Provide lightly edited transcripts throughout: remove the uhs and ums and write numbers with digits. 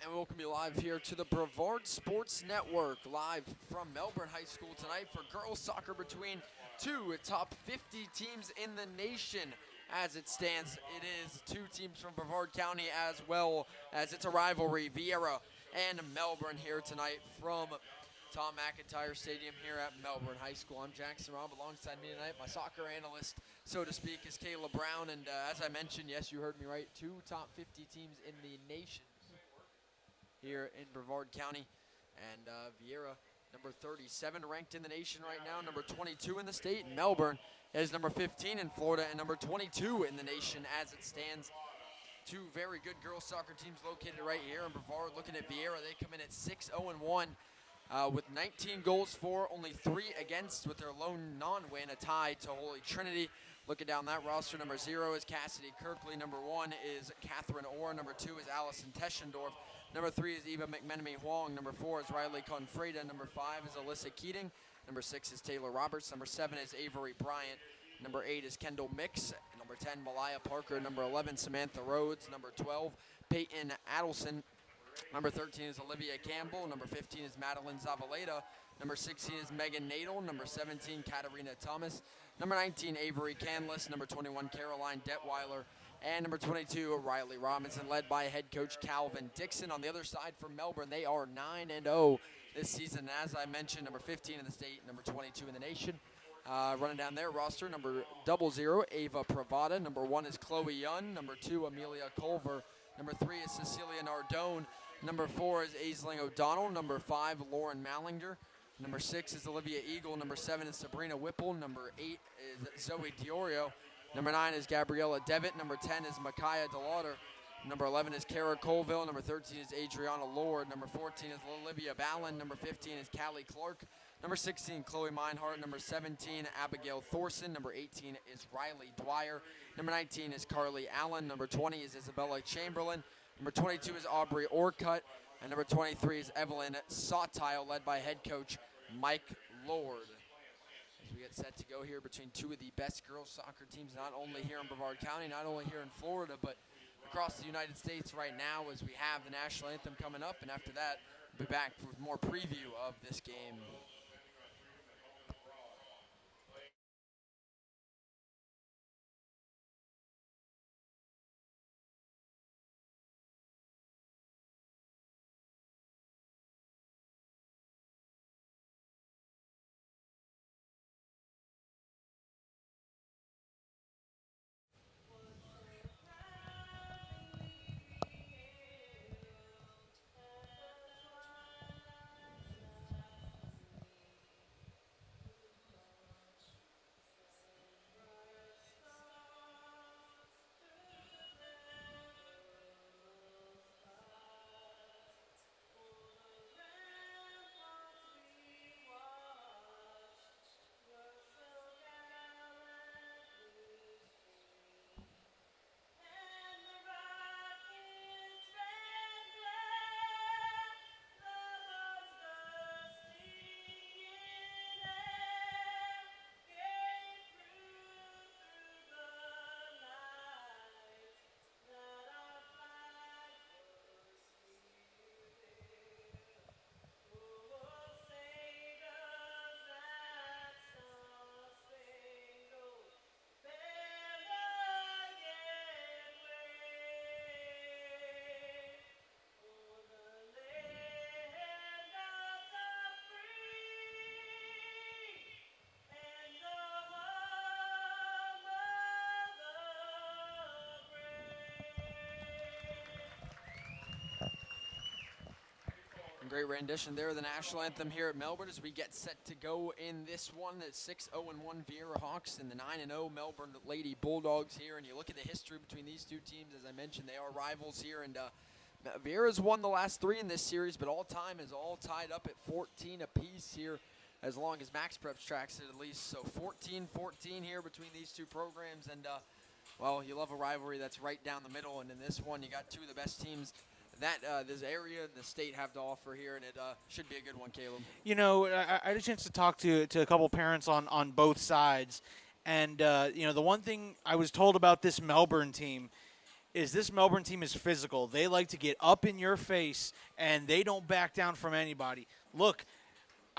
And welcome you live here to the Brevard Sports Network, live from Melbourne High School tonight for girls soccer between two top 50 teams in the nation. As it stands, it is two teams from Brevard County as well as it's a rivalry, Viera and Melbourne here tonight from Tom McIntyre Stadium here at Melbourne High School. I'm Jackson Robb. Alongside me tonight, my soccer analyst, so to speak, is Kayla Brown. And as I mentioned, yes, you heard me right, two top 50 teams in the nation here in Brevard County. And Viera, number 37 ranked in the nation right now, number 22 in the state. And Melbourne is number 15 in Florida and number 22 in the nation as it stands. Two very good girls soccer teams located right here in Brevard. Looking at Viera, they come in at 6-0-1 with 19 goals for, only 3 against, with their lone non-win, a tie to Holy Trinity. Looking down that roster, number 0 is Cassidy Kirkley. Number 1 is Catherine Orr. Number 2 is Allison Teschendorf. Number 3 is Eva McMenemy Huang. Number 4 is Riley Confreda. Number 5 is Alyssa Keating. Number 6 is Taylor Roberts. Number 7 is Avery Bryant. Number 8 is Kendall Mix. Number 10, Malaya Parker. Number 11, Samantha Rhodes. Number 12, Peyton Adelson. Number 13 is Olivia Campbell. Number 15 is Madeline Zavaleta. Number 16 is Megan Nadel. Number 17, Katarina Thomas. Number 19, Avery Canless. Number 21, Caroline Detweiler. And number 22, Riley Robinson, led by head coach Calvin Dixon. On the other side for Melbourne, they are 9-0 this season. As I mentioned, number 15 in the state, number 22 in the nation. Running down their roster, number 00, Ava Pravada. Number 1 is Chloe Young. Number 2, Amelia Culver. Number 3 is Cecilia Nardone. Number 4 is Aisling O'Donnell. Number 5, Lauren Mallinger. Number 6 is Olivia Eagle. Number 7 is Sabrina Whipple. Number 8 is Zoe Diorio. Number 9 is Gabriella Devitt. Number 10 is Micaiah DeLauder. Number 11 is Kara Colville. Number 13 is Adriana Lord. Number 14 is Olivia Ballin. Number 15 is Callie Clark. Number 16, Chloe Meinhardt. Number 17, Abigail Thorson. Number 18 is Riley Dwyer. Number 19 is Carly Allen. Number 20 is Isabella Chamberlain. Number 22 is Aubrey Orcutt. And number 23 is Evelyn Sawtile, led by head coach Mike Lord. As we get set to go here between two of the best girls soccer teams, not only here in Brevard County, not only here in Florida, but across the United States right now, as we have the national anthem coming up. And after that, we'll be back with more preview of this game. Great rendition there of the national anthem here at Melbourne as we get set to go in this one. The 6-0-1 Viera Hawks and the 9-0 Melbourne Lady Bulldogs here. And you look at the history between these two teams. As I mentioned, they are rivals here. And Viera's won the last 3 in this series, but all time is all tied up at 14 apiece here, as long as Max Preps tracks it at least. So 14-14 here between these two programs. And, well, you love a rivalry that's right down the middle. And in this one, you got two of the best teams that this area and the state have to offer here, and it should be a good one, Caleb. You know, I had a chance to talk to a couple parents on both sides, and you know, the one thing I was told about this Melbourne team is this Melbourne team is physical. They like to get up in your face, and they don't back down from anybody. Look,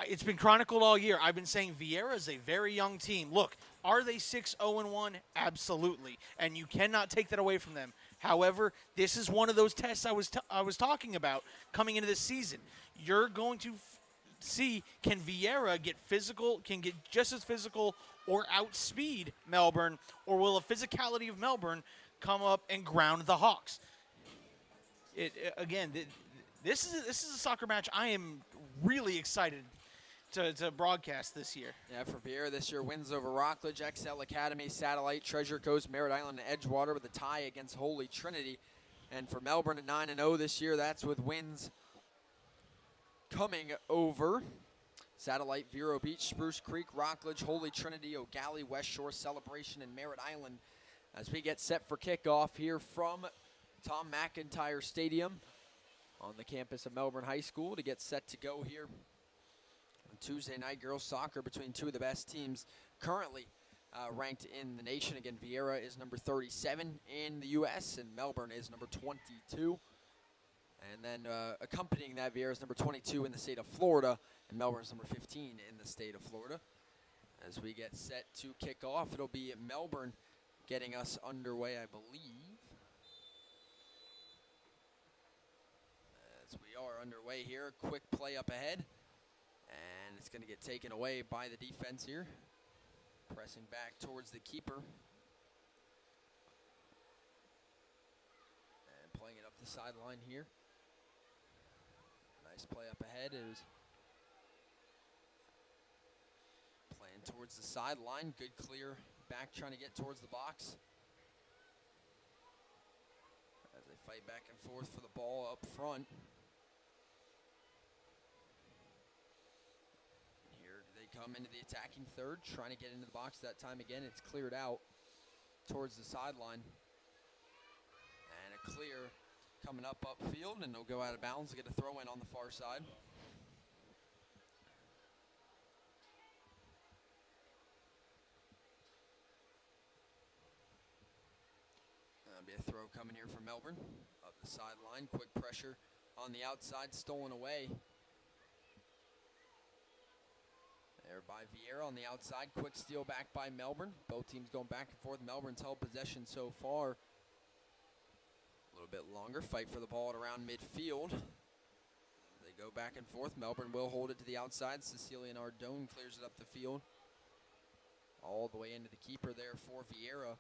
it's been chronicled all year. I've been saying Viera is a very young team. Look, are they 6-0-1? Absolutely, and you cannot take that away from them. However, this is one of those tests I was talking about coming into this season. You're going to see, can Viera get physical, can get just as physical or outspeed Melbourne, or will the physicality of Melbourne come up and ground the Hawks? This is a soccer match I am really excited to broadcast this year. Yeah, for Viera this year, wins over Rockledge, XL Academy, Satellite, Treasure Coast, Merritt Island, and Edgewater with a tie against Holy Trinity. And for Melbourne at 9-0 this year, that's with wins coming over Satellite, Vero Beach, Spruce Creek, Rockledge, Holy Trinity, O'Galley, West Shore, Celebration, and Merritt Island as we get set for kickoff here from Tom McIntyre Stadium on the campus of Melbourne High School to get set to go here on Tuesday night girls soccer between two of the best teams currently ranked in the nation. Again, Viera is number 37 in the U.S. and Melbourne is number 22. And then accompanying that, Viera is number 22 in the state of Florida, and Melbourne is number 15 in the state of Florida. As we get set to kick off, it'll be Melbourne getting us underway, I believe. As we are underway here, quick play up ahead, and it's going to get taken away by the defense here. Pressing back towards the keeper. And playing it up the sideline here. Nice play up ahead. It was playing towards the sideline. Good clear back, trying to get towards the box. As they fight back and forth for the ball up front. Here they come into the attacking third, trying to get into the box that time again. It's cleared out towards the sideline. And a clear coming up upfield, and they'll go out of bounds to get a throw in on the far side. That'll be a throw coming here from Melbourne. Up the sideline, quick pressure on the outside, stolen away. There by Viera on the outside, quick steal back by Melbourne. Both teams going back and forth. Melbourne's held possession so far. A little bit longer, fight for the ball at around midfield. They go back and forth. Melbourne will hold it to the outside. Cecilia Nardone clears it up the field. All the way into the keeper there for Viera.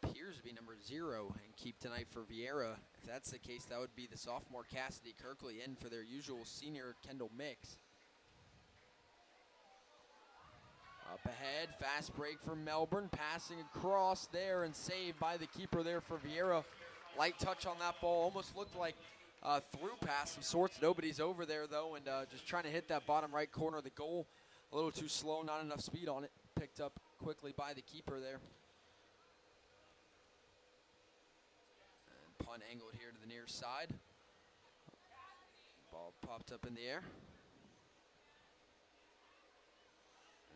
Appears to be number 0 and keep tonight for Viera. If that's the case, that would be the sophomore Cassidy Kirkley in for their usual senior Kendall Mix. Up ahead, fast break for Melbourne, passing across there and saved by the keeper there for Viera. Light touch on that ball, almost looked like a through pass of sorts. Nobody's over there though, and just trying to hit that bottom right corner of the goal. A little too slow, not enough speed on it. Picked up quickly by the keeper there. And punt angled here to the near side. Ball popped up in the air.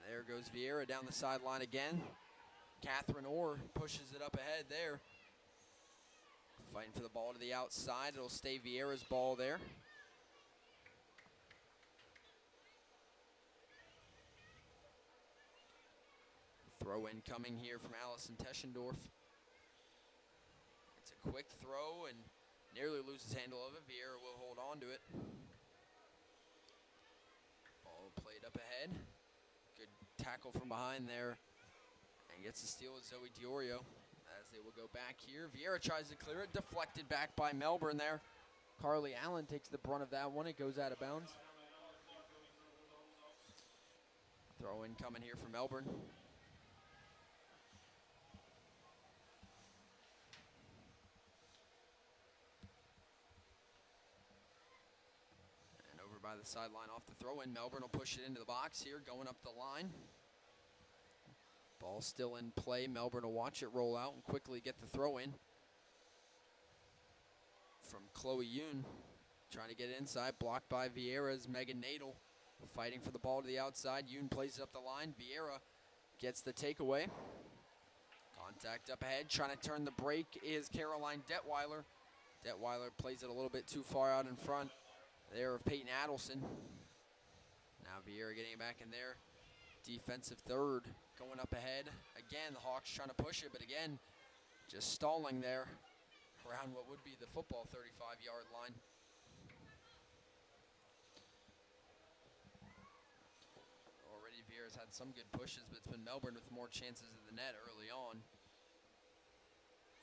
There goes Viera down the sideline again. Catherine Orr pushes it up ahead there. Fighting for the ball to the outside. It'll stay Viera's ball there. Throw in coming here from Allison Teschendorf. It's a quick throw and nearly loses handle of it. Viera will hold on to it. Ball played up ahead. Tackle from behind there and gets the steal with Zoe Diorio as they will go back here. Viera tries to clear it, deflected back by Melbourne there. Carly Allen takes the brunt of that one. It goes out of bounds. Throw in coming here for Melbourne. By the sideline off the throw in. Melbourne will push it into the box here, going up the line. Ball still in play. Melbourne will watch it roll out and quickly get the throw in. From Chloe Yoon, trying to get inside, blocked by Viera's Megan Nadel. Fighting for the ball to the outside. Yoon plays it up the line. Viera gets the takeaway. Contact up ahead. Trying to turn the break is Caroline Detweiler. Detweiler plays it a little bit too far out in front there of Peyton Adelson. Now Viera getting it back in there. Defensive third going up ahead. Again, the Hawks trying to push it, but again, just stalling there around what would be the football 35-yard line. Already Viera's had some good pushes, but it's been Melbourne with more chances at the net early on.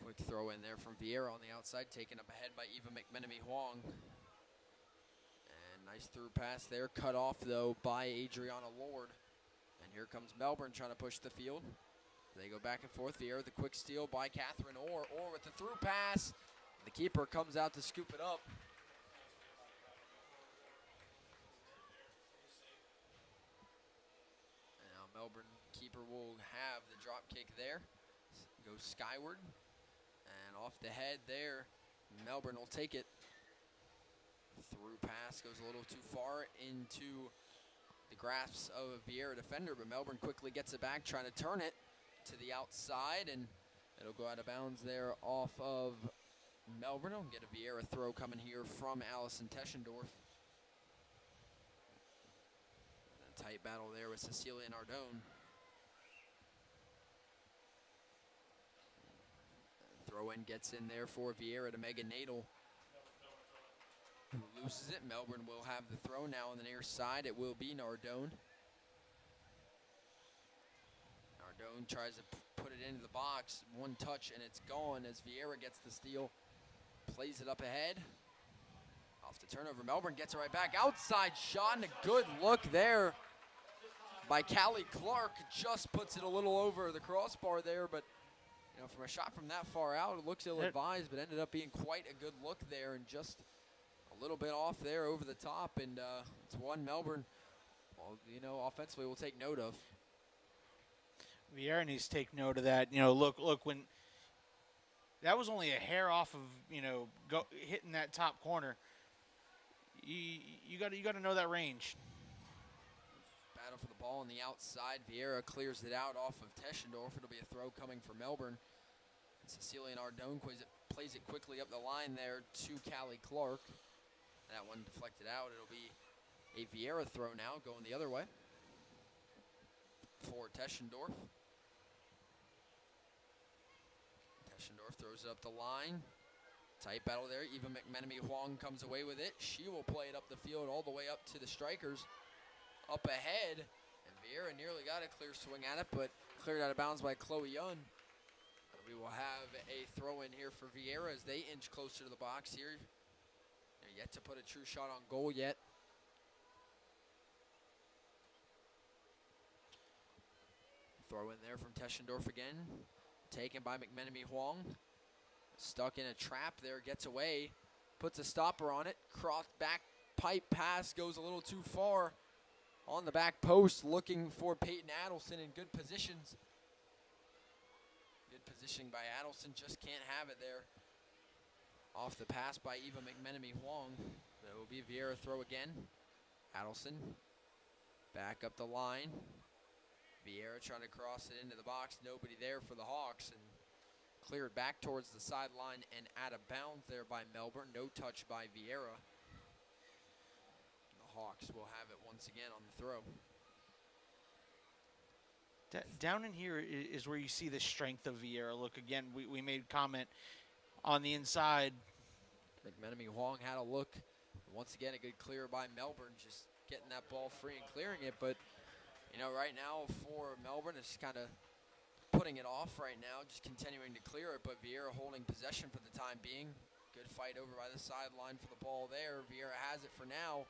Quick throw in there from Viera on the outside, taken up ahead by Eva McMenemy Huang. And nice through pass there, cut off though by Adriana Lord. And here comes Melbourne trying to push the field. They go back and forth. Viera with the quick steal by Catherine Orr. Orr with the through pass. The keeper comes out to scoop it up. And now Melbourne keeper will have the drop kick there. Goes skyward. And off the head there. Melbourne will take it. Through pass goes a little too far into the grasps of a Viera defender, but Melbourne quickly gets it back, trying to turn it to the outside, and it'll go out of bounds there off of Melbourne. I'll get a Viera throw coming here from Allison Teschendorf. A tight battle there with Cecilia Nardone. Throw in gets in there for Viera to Megan Nadel, who loses it. Melbourne will have the throw now on the near side. It will be Nardone. Nardone tries to put it into the box. One touch and it's gone as Viera gets the steal. Plays it up ahead. Off the turnover, Melbourne gets it right back. Outside shot and a good look there by Callie Clark. Just puts it a little over the crossbar there, but you know, from a shot from that far out, it looks ill-advised, but ended up being quite a good look there and just a little bit off there over the top, and it's one Melbourne, well, you know, offensively we'll take note of. Viera needs to take note of that. You know, look, when that was only a hair off of, you know, hitting that top corner. You got to know that range. Battle for the ball on the outside. Viera clears it out off of Teschendorf. It'll be a throw coming for Melbourne. And Cecilia Nardone plays it quickly up the line there to Callie Clark. That one deflected out. It'll be a Viera throw now, going the other way for Teschendorf. Teschendorf throws it up the line. Tight battle there. Eva McMenemy Huang comes away with it. She will play it up the field all the way up to the strikers. Up ahead. And Viera nearly got a clear swing at it, but cleared out of bounds by Chloe Young. We will have a throw in here for Viera as they inch closer to the box here. They're yet to put a true shot on goal yet. Throw in there from Teschendorf again. Taken by McMenemy Huang. Stuck in a trap there, gets away. Puts a stopper on it. Cross back pipe pass goes a little too far. On the back post, looking for Peyton Adelson in good positions. Good positioning by Adelson, just can't have it there. Off the pass by Eva McMenemy Huang. It will be a Viera throw again. Adelson back up the line. Viera trying to cross it into the box. Nobody there for the Hawks, and cleared back towards the sideline and out of bounds there by Melbourne. No touch by Viera. The Hawks will have it once again on the throw. Down in here is where you see the strength of Viera. Look, again, we made comment on the inside. McMenemy Huang had a look. Once again, a good clear by Melbourne, just getting that ball free and clearing it. But, you know, right now for Melbourne, it's kind of putting it off right now, just continuing to clear it. But Viera holding possession for the time being. Good fight over by the sideline for the ball there. Viera has it for now.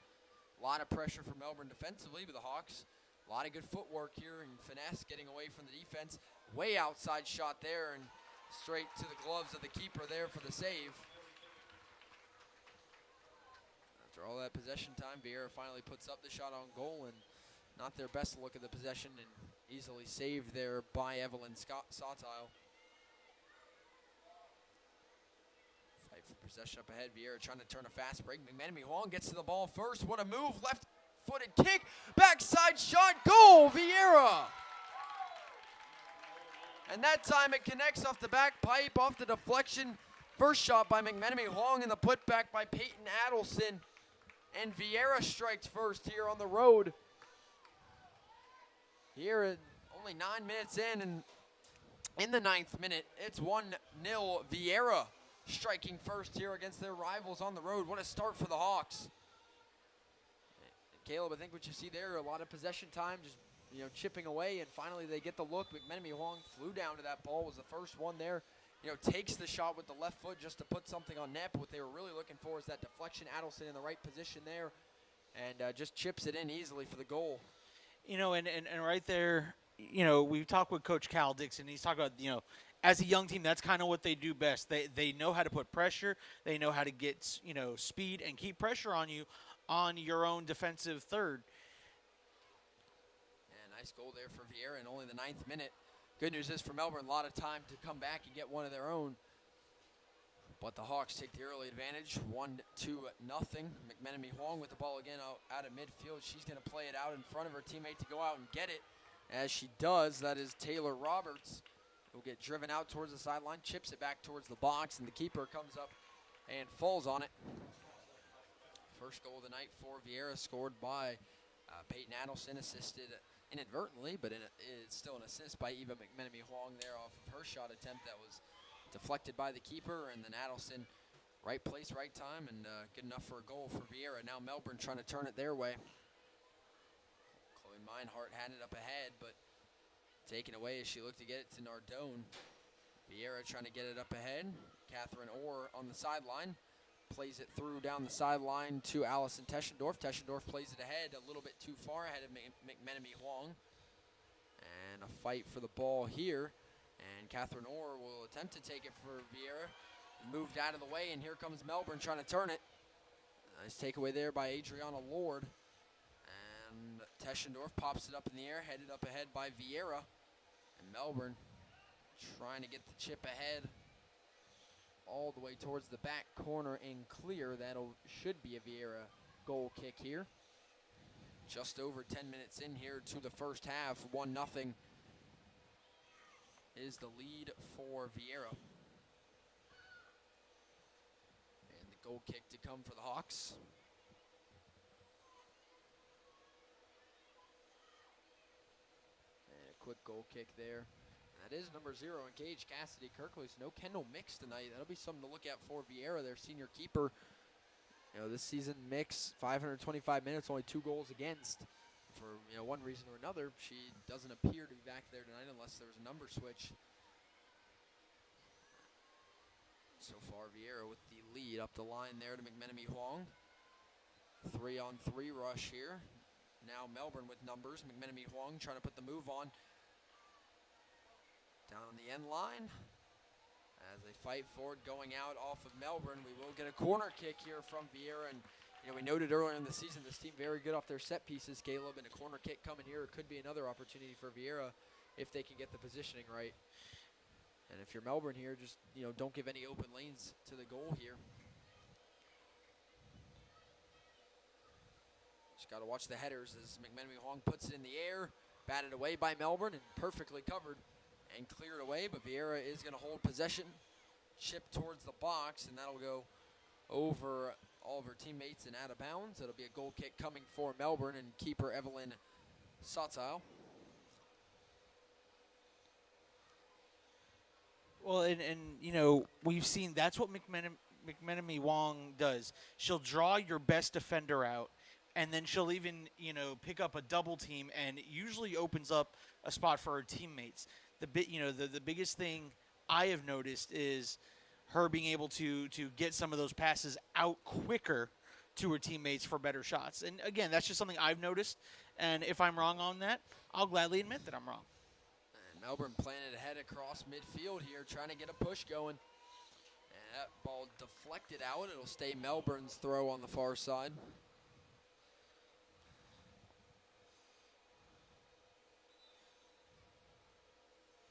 A lot of pressure for Melbourne defensively, but the Hawks, a lot of good footwork here and finesse getting away from the defense. Way outside shot there and straight to the gloves of the keeper there for the save. After all that possession time, Viera finally puts up the shot on goal, and not their best look at the possession, and easily saved there by Evelyn Sawtile. Fight for possession up ahead. Viera trying to turn a fast break. McMenemy Huang gets to the ball first. What a move. Left left-footed kick, backside shot, goal, Viera. And that time it connects off the back pipe, off the deflection. First shot by McMenemy Huang and the putback by Peyton Adelson. And Viera strikes first here on the road. Here at only 9 minutes in, and in the 9th minute, it's 1-0 Viera striking first here against their rivals on the road. What a start for the Hawks. And Caleb, I think what you see there, a lot of possession time, just chipping away, and finally they get the look. McMenemy Huang flew down to that ball, was the first one there. Takes the shot with the left foot just to put something on net, but what they were really looking for is that deflection. Adelson in the right position there, and just chips it in easily for the goal. And right there, we've talked with Coach Cal Dixon. He's talking about, as a young team, that's kind of what they do best. They know how to put pressure. They know how to get, speed and keep pressure on you on your own defensive third. And nice goal there for Viera in only the 9th minute. Good news is for Melbourne, a lot of time to come back and get one of their own. But the Hawks take the early advantage, 1-0. McMenemy Huang with the ball again out of midfield. She's going to play it out in front of her teammate to go out and get it. As she does, that is Taylor Roberts. Will get driven out towards the sideline, chips it back towards the box, and the keeper comes up and falls on it. First goal of the night for Viera, scored by Peyton Adelson, assisted inadvertently, but it's still an assist by Eva McMenemy Huang there off of her shot attempt that was deflected by the keeper, and then Adelson, right place, right time, and good enough for a goal for Viera. Now Melbourne trying to turn it their way. Chloe Meinhardt had it up ahead, but taken away as she looked to get it to Nardone. Viera trying to get it up ahead. Catherine Orr on the sideline. Plays it through down the sideline to Allison Teschendorf. Teschendorf plays it ahead a little bit too far ahead of McMenemy Huang. And a fight for the ball here. And Catherine Orr will attempt to take it for Viera. Moved out of the way, and here comes Melbourne trying to turn it. Nice takeaway there by Adriana Lord. And Teschendorf pops it up in the air, headed up ahead by Viera. And Melbourne trying to get the chip ahead all the way towards the back corner and clear. Should be a Viera goal kick here. Just over 10 minutes in here to the first half. 1-0 is the lead for Viera. And the goal kick to come for the Hawks. And a quick goal kick there. That is number 0 in Gage Cassidy Kirkley. So no Kendall Mix tonight. That'll be something to look at for Viera, their senior keeper. This season, Mix, 525 minutes, only 2 goals against. For one reason or another, she doesn't appear to be back there tonight unless there was a number switch. So far, Viera with the lead up the line there to McMenemy Huang. 3-on-3 rush here. Now Melbourne with numbers. McMenemy Huang trying to put the move on. Down on the end line. As they fight forward, going out off of Melbourne, we will get a corner kick here from Viera. And we noted earlier in the season, this team very good off their set pieces, Caleb, and a corner kick coming here. It could be another opportunity for Viera if they can get the positioning right. And if you're Melbourne here, just, don't give any open lanes to the goal here. Just got to watch the headers as McMenemy Huang puts it in the air, batted away by Melbourne and perfectly covered and cleared away. But Viera is going to hold possession, chip towards the box, and that'll go over all of her teammates and out of bounds. It'll be a goal kick coming for Melbourne and keeper Evelyn Sotow. Well, and we've seen that's what McMenemy Huang does. She'll draw your best defender out, and then she'll even, pick up a double team, and it usually opens up a spot for her teammates. The biggest thing I have noticed is her being able to get some of those passes out quicker to her teammates for better shots. And again, that's just something I've noticed. And if I'm wrong on that, I'll gladly admit that I'm wrong. And Melbourne playing it ahead across midfield here, trying to get a push going. And that ball deflected out. It'll stay Melbourne's throw on the far side.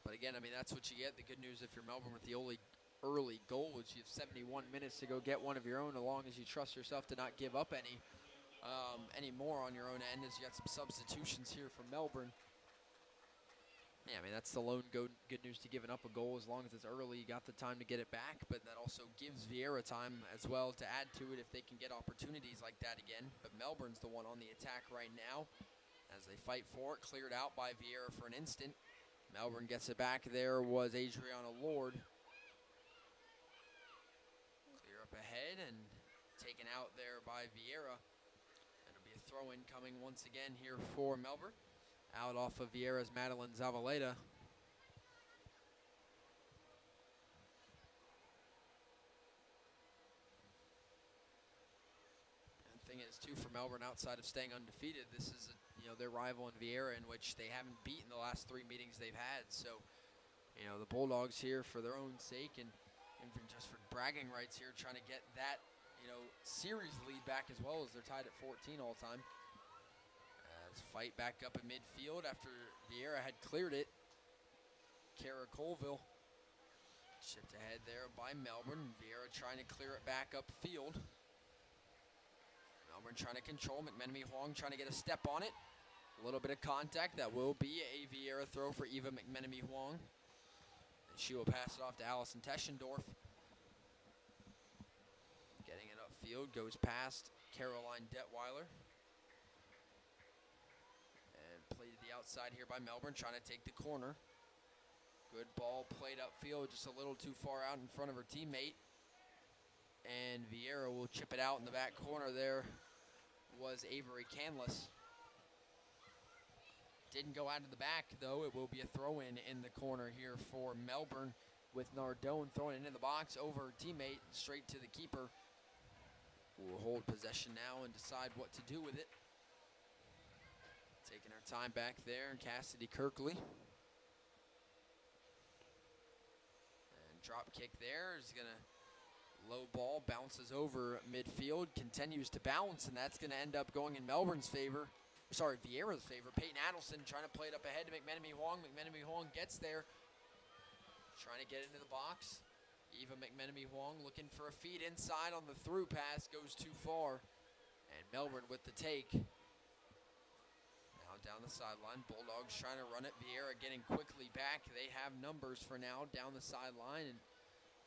But again, that's what you get. The good news if you're Melbourne with the only early goal is you have 71 minutes to go get one of your own, as long as you trust yourself to not give up any. anymore on your own end, as you got some substitutions here for Melbourne. Yeah, I mean, that's the lone good news to giving up a goal. As long as it's early, you got the time to get it back, but that also gives Viera time as well to add to it if they can get opportunities like that again. But Melbourne's the one on the attack right now as they fight for it. Cleared out by Viera for an instant. Melbourne gets it back. There was Adriana Lord. Clear up ahead and taken out there by Viera. It'll be a throw-in coming once again here for Melbourne. Out off of Viera's Madeline Zavaleta. And the thing is, too, for Melbourne, outside of staying undefeated, this is their rival in Viera, in which they haven't beaten the last 3 meetings they've had. So, the Bulldogs here for their own sake and just for bragging rights here, trying to get that series lead back as well, as they're tied at 14 all time. Fight back up in midfield after Viera had cleared it. Kara Colville shipped ahead there by Melbourne. Viera trying to clear it back upfield. Melbourne trying to control. McMenemy Huang trying to get a step on it. A little bit of contact. That will be a Viera throw for Eva McMenemy Huang. And she will pass it off to Allison Teschendorf. Getting it upfield. Goes past Caroline Detweiler. Played to the outside here by Melbourne, trying to take the corner. Good ball played upfield, just a little too far out in front of her teammate. And Viera will chip it out in the back corner. There was Avery Canless. Didn't go out of the back, though. It will be a throw-in in the corner here for Melbourne, with Nardone throwing it in the box over her teammate, straight to the keeper, who will hold possession now and decide what to do with it. Taking her time back there, and Cassidy Kirkley. And drop kick there is going to low ball, bounces over midfield, continues to bounce, and that's going to end up going in Melbourne's favor. Sorry, Viera's favor. Peyton Adelson trying to play it up ahead to McMenemy Huang. McMenemy Huang gets there, trying to get into the box. Eva McMenemy Huang looking for a feed inside on the through pass, goes too far. And Melbourne with the take. Down the sideline, Bulldogs trying to run it. Viera getting quickly back. They have numbers for now down the sideline, and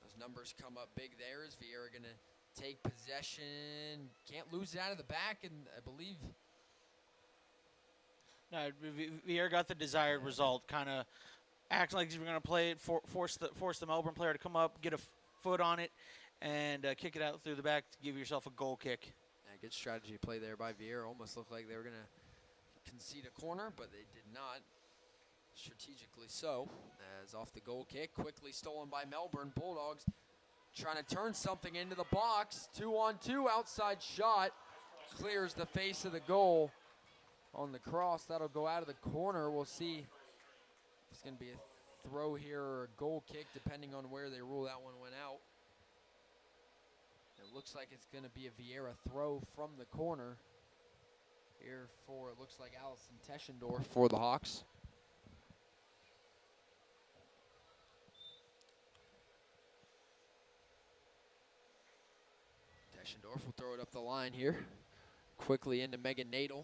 those numbers come up big there. Is Viera going to take possession? Can't lose it out of the back, and I believe. No, Viera got the desired result. Kind of act like you're going to play it, force the Melbourne player to come up, get a foot on it, and kick it out through the back to give yourself a goal kick. Yeah, good strategy play there by Viera. Almost looked like they were going to concede a corner, but they did not, strategically so, as off the goal kick, quickly stolen by Melbourne. Bulldogs trying to turn something into the box. 2-on-2 outside shot, clears the face of the goal on the cross. That'll go out of the corner. We'll see if it's going to be a throw here or a goal kick, depending on where they rule that one went out. It looks like it's going to be a Viera throw from the corner here for, it looks like, Allison Teschendorf for the Hawks. Teschendorf will throw it up the line here. Quickly into Megan Nadel.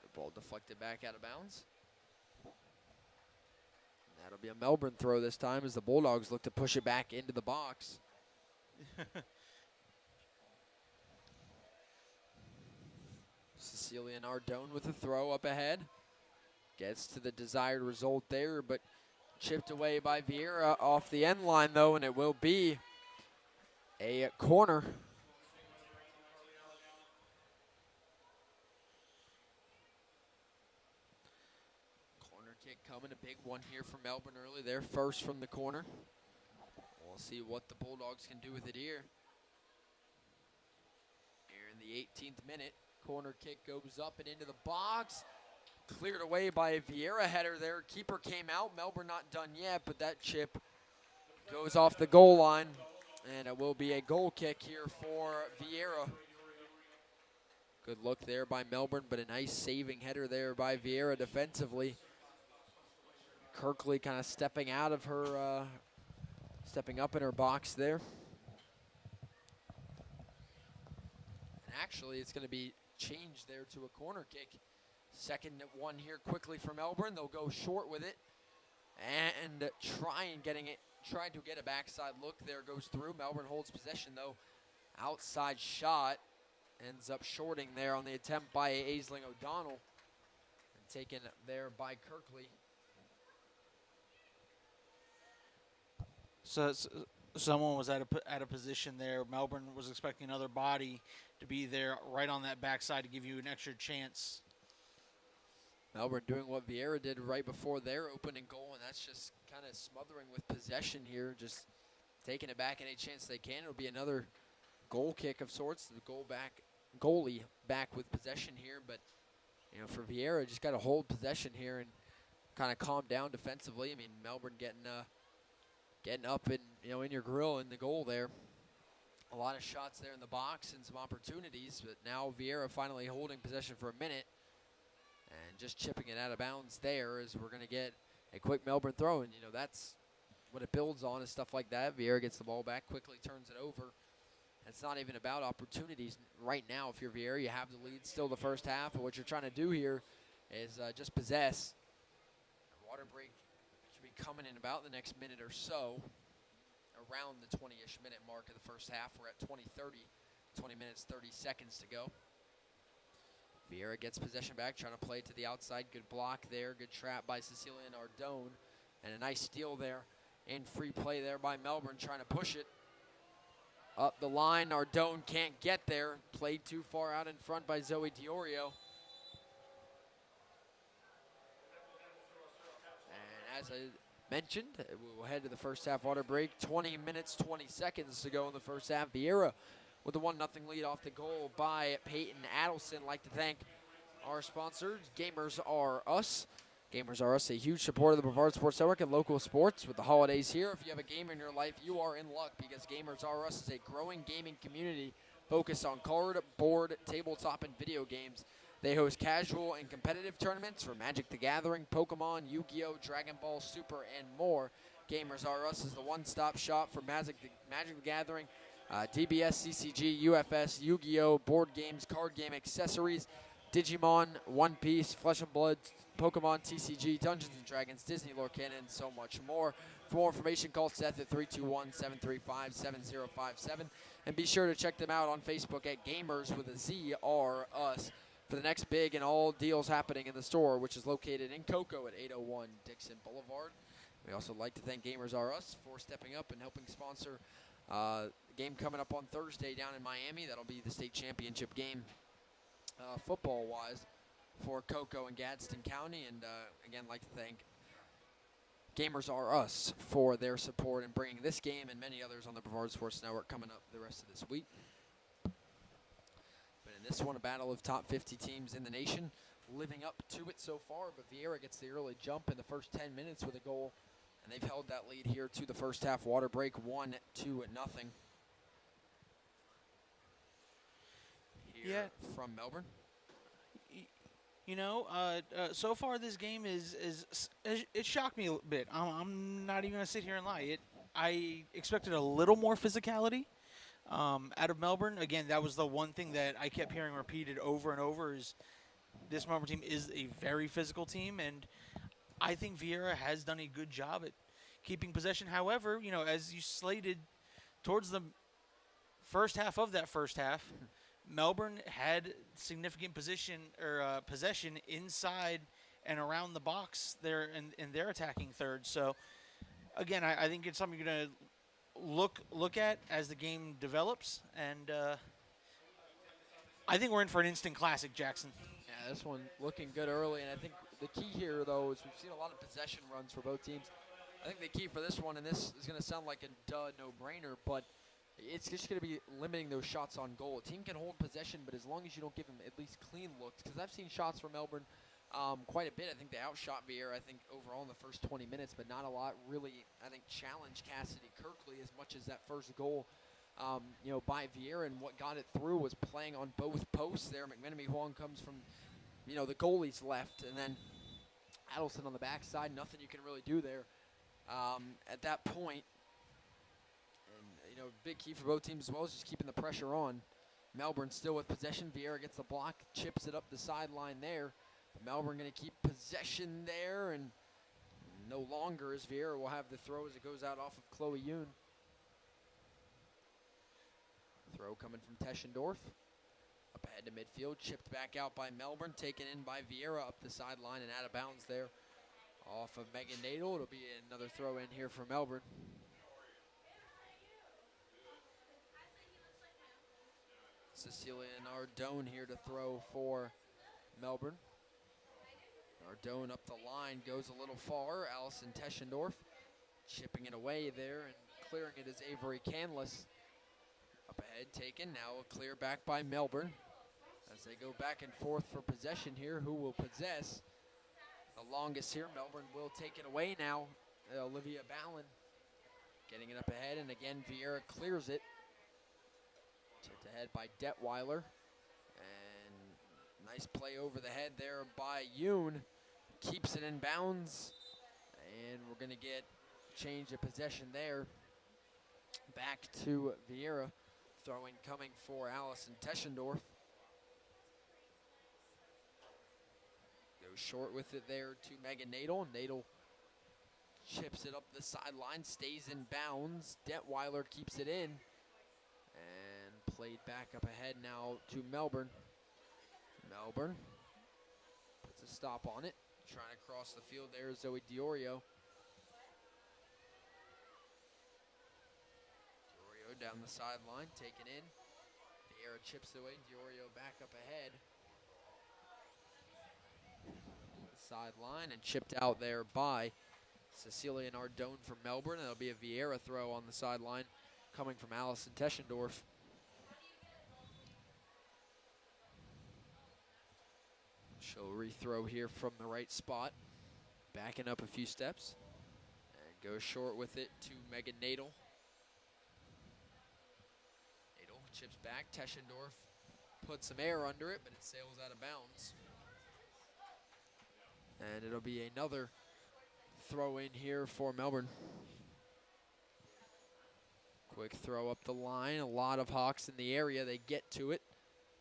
The ball deflected back out of bounds. And that'll be a Melbourne throw this time as the Bulldogs look to push it back into the box. Cecilia Nardone with a throw up ahead. Gets to the desired result there, but chipped away by Viera off the end line, though, and it will be a corner. Corner kick coming, a big one here for Melbourne early. They're first from the corner. We'll see what the Bulldogs can do with it here. Here in the 18th minute. Corner kick goes up and into the box. Cleared away by a Viera header there. Keeper came out. Melbourne not done yet, but that chip goes off the goal line. And it will be a goal kick here for Viera. Good look there by Melbourne, but a nice saving header there by Viera defensively. Kirkley kind of stepping out of her, stepping up in her box there. And actually, it's going to be change there to a corner kick. Second one here quickly for Melbourne. They'll go short with it and try to get a backside look. There goes through. Melbourne holds possession though. Outside shot ends up shorting there on the attempt by Aisling O'Donnell and taken there by Kirkley. So someone was at a position there. Melbourne was expecting another body to be there right on that backside to give you an extra chance. Melbourne doing what Viera did right before their opening goal, and that's just kind of smothering with possession here, just taking it back any chance they can. It'll be another goal kick of sorts. The goalie back with possession here, but for Viera, just got to hold possession here and kind of calm down defensively. I mean, Melbourne getting up and in your grill in the goal there. A lot of shots there in the box and some opportunities, but now Viera finally holding possession for a minute and just chipping it out of bounds there as we're going to get a quick Melbourne throw. And, that's what it builds on is stuff like that. Viera gets the ball back, quickly turns it over. It's not even about opportunities right now. If you're Viera, you have the lead still the first half, but what you're trying to do here is just possess. Water break should be coming in about the next minute or so, around the 20-ish minute mark of the first half. We're at 20:30, 20 minutes, 30 seconds to go. Viera gets possession back, trying to play to the outside. Good block there. Good trap by Cecilia Nardone. And a nice steal there. And free play there by Melbourne, trying to push it up the line. Nardone can't get there. Played too far out in front by Zoe Diorio. And as I mentioned, we'll head to the first half water break. 20 minutes, 20 seconds to go in the first half. Viera with the 1-0 lead off the goal by Peyton Adelson. Like to thank our sponsors, Gamers R Us. Gamers R Us, a huge supporter of the Brevard Sports Network and local sports. With the holidays here, if you have a gamer in your life, you are in luck because Gamers R Us is a growing gaming community focused on card, board, tabletop, and video games. They host casual and competitive tournaments for Magic the Gathering, Pokemon, Yu-Gi-Oh!, Dragon Ball Super, and more. Gamers R Us is the one-stop shop for Magic the Gathering, DBS, CCG, UFS, Yu-Gi-Oh!, board games, card game accessories, Digimon, One Piece, Flesh and Blood, Pokemon, TCG, Dungeons & Dragons, Disney Lore Canon, and so much more. For more information, call Seth at 321-735-7057. And be sure to check them out on Facebook at Gamers with a Z R Us for the next big and all deals happening in the store, which is located in Cocoa at 801 Dixon Boulevard. We also like to thank Gamers R Us for stepping up and helping sponsor the game coming up on Thursday down in Miami. That'll be the state championship game football-wise for Cocoa and Gadsden County. And again, like to thank Gamers R Us for their support in bringing this game and many others on the Brevard Sports Network coming up the rest of this week. But in this one, a battle of top 50 teams in the nation, living up to it so far. But Viera gets the early jump in the first 10 minutes with a goal, and they've held that lead here to the first half water break, 1-2 here from Melbourne. So far this game is it shocked me a bit. I'm not even going to sit here and lie. I expected a little more physicality out of Melbourne. Again, that was the one thing that I kept hearing repeated over and over is this Melbourne team is a very physical team, and I think Viera has done a good job at keeping possession. However, as you slated towards the first half of that first half, Melbourne had significant possession inside and around the box there in their attacking third. So, again, I think it's something you're going to look at as the game develops. And I think we're in for an instant classic, Jackson. Yeah, this one looking good early. And I think the key here, though, is we've seen a lot of possession runs for both teams. I think the key for this one, and this is going to sound like a no-brainer, but it's just going to be limiting those shots on goal. A team can hold possession, but as long as you don't give them at least clean looks, because I've seen shots from Melbourne quite a bit. I think they outshot Viera, I think, overall in the first 20 minutes, but not a lot really, I think, challenged Cassidy Kirkley as much as that first goal, by Viera. And what got it through was playing on both posts there. McMenemy Huang comes from, the goalie's left, and then Adelson on the backside. Nothing you can really do there at that point. Big key for both teams as well is just keeping the pressure on. Melbourne still with possession. Viera gets the block, chips it up the sideline there. But Melbourne going to keep possession there, and no longer as Viera will have the throw as it goes out off of Chloe Yoon. Throw coming from Teschendorf. Up ahead to midfield, chipped back out by Melbourne, taken in by Viera up the sideline and out of bounds there. Off of Megan Nadel, it'll be another throw in here for Melbourne. Cecilia Nardone here to throw for Melbourne. Nardone up the line, goes a little far. Allison Teschendorf chipping it away there and clearing it is Avery Canless. Up ahead, taken, now a clear back by Melbourne. As they go back and forth for possession here, who will possess the longest here? Melbourne will take it away now. Olivia Ballin getting it up ahead, and again, Viera clears it. Tipped ahead by Detweiler. And nice play over the head there by Yoon. Keeps it in bounds. And we're going to get change of possession there. Back to Viera. Throwing coming for Allison Teschendorf. Goes short with it there to Megan Nadel. Nadel chips it up the sideline, stays in bounds. Detweiler keeps it in. And played back up ahead now to Melbourne. Melbourne puts a stop on it. Trying to cross the field there, Zoe Diorio. Diorio down the sideline, taken in. Viera chips away, Diorio back up ahead. Sideline and chipped out there by Cecilia Nardone from Melbourne. That'll be a Viera throw on the sideline coming from Allison Teschendorf. She'll rethrow here from the right spot. Backing up a few steps. And goes short with it to Megan Nadel. Nadel chips back. Teschendorf puts some air under it, but it sails out of bounds. And it'll be another throw in here for Melbourne. Quick throw up the line. A lot of Hawks in the area. They get to it.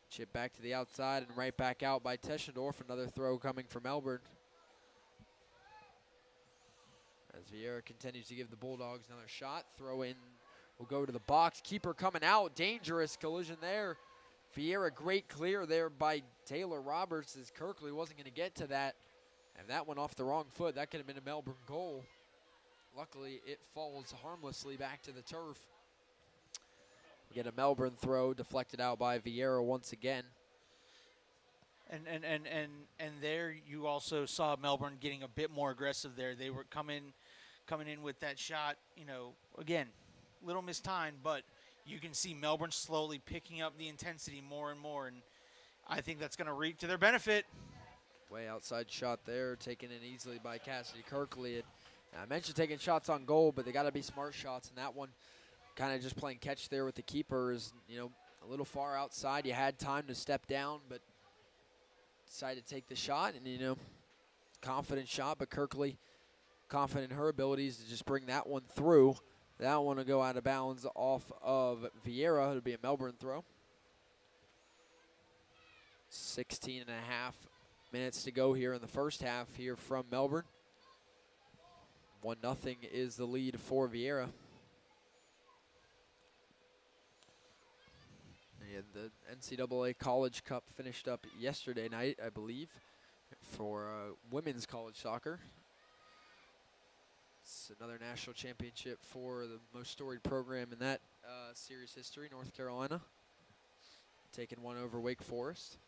Chip back to the outside and right back out by Teschendorf. Another throw coming from Melbourne. As Viera continues to give the Bulldogs another shot. Throw in will go to the box. Keeper coming out. Dangerous collision there. Viera, great clear there by Taylor Roberts as Kirkley wasn't going to get to that. And that went off the wrong foot. That could have been a Melbourne goal. Luckily, it falls harmlessly back to the turf. We get a Melbourne throw deflected out by Viera once again. And there you also saw Melbourne getting a bit more aggressive there. They were coming in with that shot, you know, again, little mistimed, but you can see Melbourne slowly picking up the intensity more and more, and I think that's going to reap to their benefit. Way outside shot there, taken in easily by Cassidy Kirkley. And I mentioned taking shots on goal, but they got to be smart shots, and that one kind of just playing catch there with the keeper is, you know, a little far outside. You had time to step down, but decided to take the shot, and, you know, confident shot, but Kirkley confident in her abilities to just bring that one through. That one will go out of bounds off of Viera. It'll be a Melbourne throw. 16 and a half minutes to go here in the first half here from Melbourne. 1-0 is the lead for Viera. And the NCAA College Cup finished up yesterday night, I believe, for women's college soccer. It's another national championship for the most storied program in that series history, North Carolina. Taking one over Wake Forest.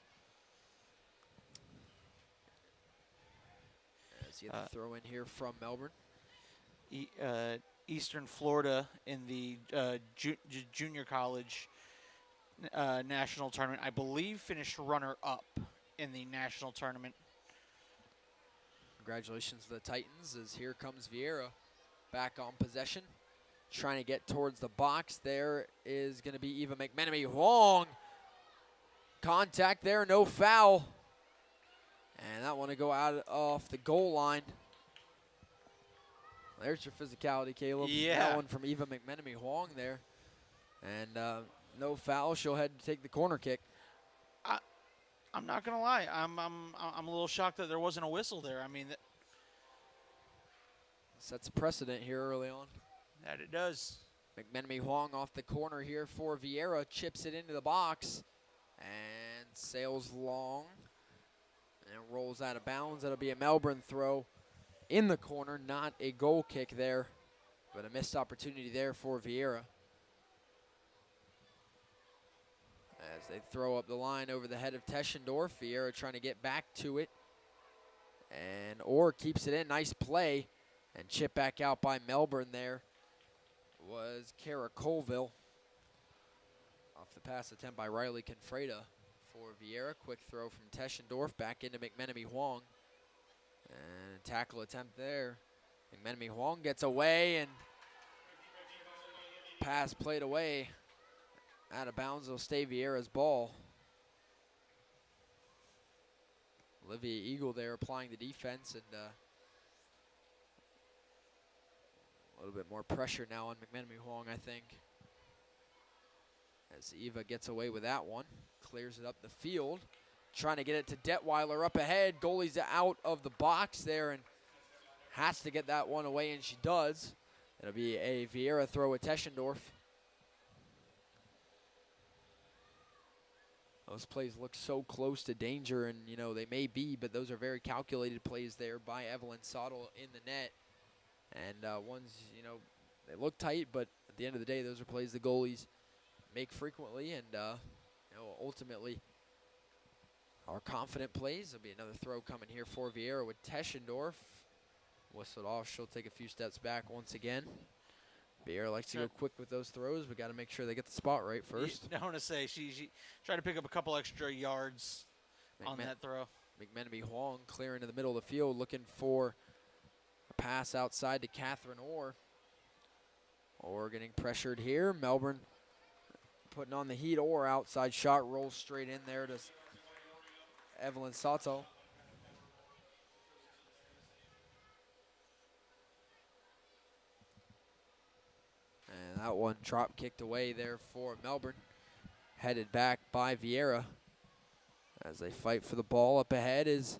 As you get the throw in here from Melbourne. Eastern Florida in the junior college national tournament, I believe, finished runner-up in the national tournament. Congratulations to the Titans, as here comes Viera back on possession. Trying to get towards the box. There is going to be Eva McMenemy. Wong. Contact there, no foul. And that one to go out off the goal line. There's your physicality, Caleb. Yeah. That one from Eva McMenemy Huang there. And no foul, she'll head to take the corner kick. I'm not gonna lie. I'm a little shocked that there wasn't a whistle there. I mean, Sets a precedent here early on. that it does. McMenemy Huang off the corner here for Viera, chips it into the box and sails long and rolls out of bounds. That'll be a Melbourne throw in the corner, not a goal kick there, but a missed opportunity there for Viera. As they throw up the line over the head of Teschendorf, Viera trying to get back to it, and Orr keeps it in. Nice play, and chip back out by Melbourne there was Kara Colville. Off the pass attempt by Riley Confreda for Viera. Quick throw from Teschendorf back into McMenemy Huang. And a tackle attempt there. McMenemy Huang gets away and pass played away. Out of bounds, it'll stay Viera's ball. Olivia Eagle there applying the defense and a little bit more pressure now on McMenemy Huang, I think. As Eva gets away with that one, clears it up the field. Trying to get it to Detweiler up ahead. Goalie's out of the box there and has to get that one away, and she does. It'll be a Viera throw at Teschendorf. Those plays look so close to danger, and you know they may be, but those are very calculated plays there by Evelyn Sottle in the net. And ones, you know, they look tight, but at the end of the day, those are plays the goalies make frequently, and you know, ultimately are confident plays. There'll be another throw coming here for Viera with Teschendorf. Whistled off. She'll take a few steps back once again. Viera likes to go quick with those throws. We got to make sure they get the spot right first. I want to say she tried to pick up a couple extra yards on that throw. McMenemy Huang clearing to the middle of the field, looking for a pass outside to Catherine Orr. Orr getting pressured here. Melbourne putting on the heat. Orr outside shot rolls straight in there to Evelyn Sato. And that one drop kicked away there for Melbourne. Headed back by Viera. As they fight for the ball, up ahead is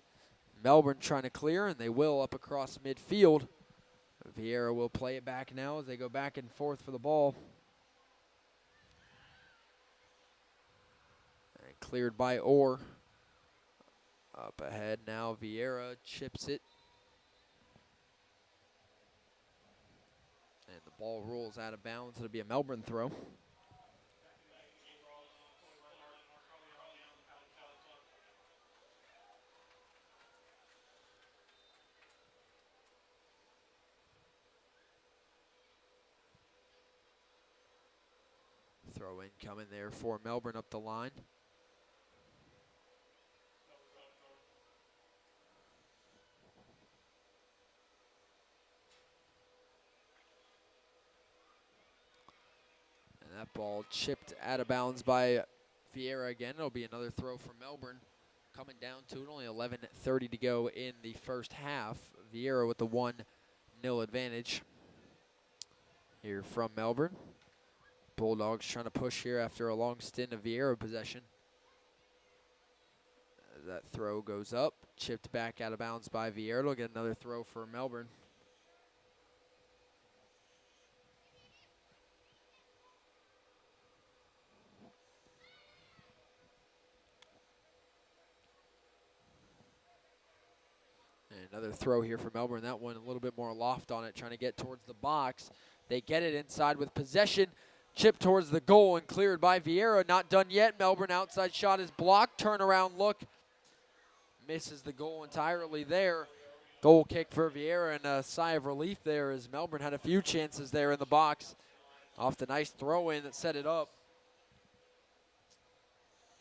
Melbourne trying to clear, and they will up across midfield. Viera will play it back now as they go back and forth for the ball. And cleared by Orr. Up ahead now, Viera chips it. And the ball rolls out of bounds. It'll be a Melbourne throw. Throw in coming there for Melbourne up the line. And that ball chipped out of bounds by Viera again. It'll be another throw for Melbourne. Coming down to it, only 11:30 to go in the first half. Viera with the 1-0 advantage here from Melbourne. Bulldogs trying to push here after a long stint of Viera possession. That throw goes up, chipped back out of bounds by Viera. It'll get another throw for Melbourne. And another throw here for Melbourne. That one a little bit more loft on it, trying to get towards the box. They get it inside with possession. Chip towards the goal and cleared by Viera. Not done yet. Melbourne outside shot is blocked. Turnaround look. Misses the goal entirely there. Goal kick for Viera, and a sigh of relief there as Melbourne had a few chances there in the box. Off the nice throw in that set it up.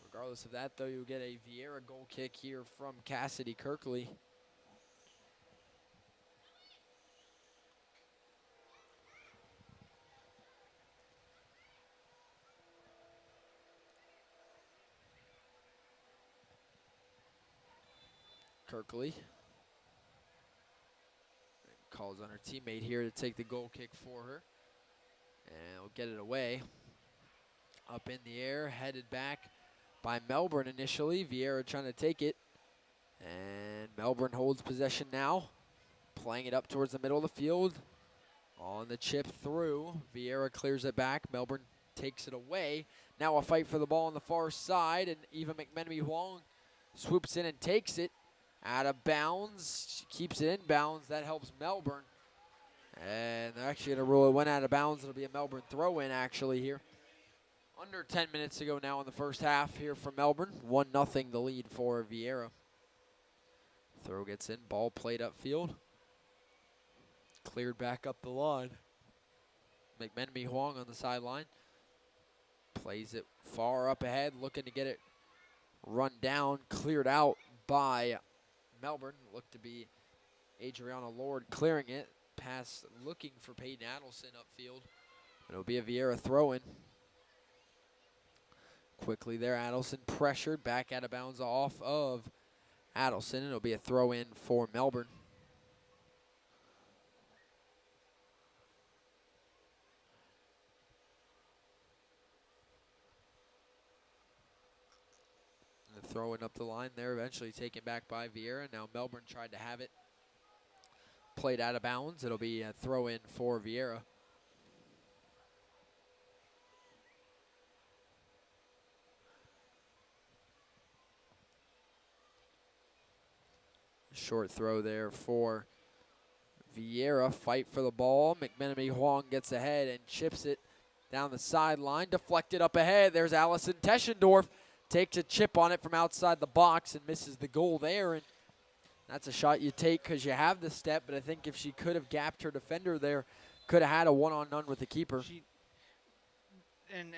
Regardless of that, though, you'll get a Viera goal kick here from Cassidy Kirkley. Kirkley calls on her teammate here to take the goal kick for her. And we'll get it away. Up in the air, headed back by Melbourne initially. Viera trying to take it. And Melbourne holds possession now. Playing it up towards the middle of the field. On the chip through. Viera clears it back. Melbourne takes it away. Now a fight for the ball on the far side. And Eva McMenemy Huang swoops in and takes it. Out of bounds. She keeps it in bounds. That helps Melbourne. And they're actually going to rule it went out of bounds. It'll be a Melbourne throw-in actually here. Under 10 minutes to go now in the first half here for Melbourne. 1-0 the lead for Viera. Throw gets in. Ball played upfield. Cleared back up the line. McMenemy Huang on the sideline. Plays it far up ahead. Looking to get it run down. Cleared out by Melbourne. Looked to be Adriana Lord clearing it. Pass looking for Peyton Adelson upfield. It'll be a Viera throw-in. Quickly there, Adelson pressured. Back out of bounds off of Adelson. It'll be a throw-in for Melbourne. And the throw-in up the line there, eventually taken back by Viera. Now Melbourne tried to have it. Played out of bounds. It'll be a throw-in for Viera. Short throw there for Viera. Fight for the ball. McMenemy Huang gets ahead and chips it down the sideline. Deflected up ahead. There's Allison Teschendorf. Takes a chip on it from outside the box and misses the goal there. And that's a shot you take because you have the step, but I think if she could have gapped her defender there, could have had a one-on-none with the keeper. And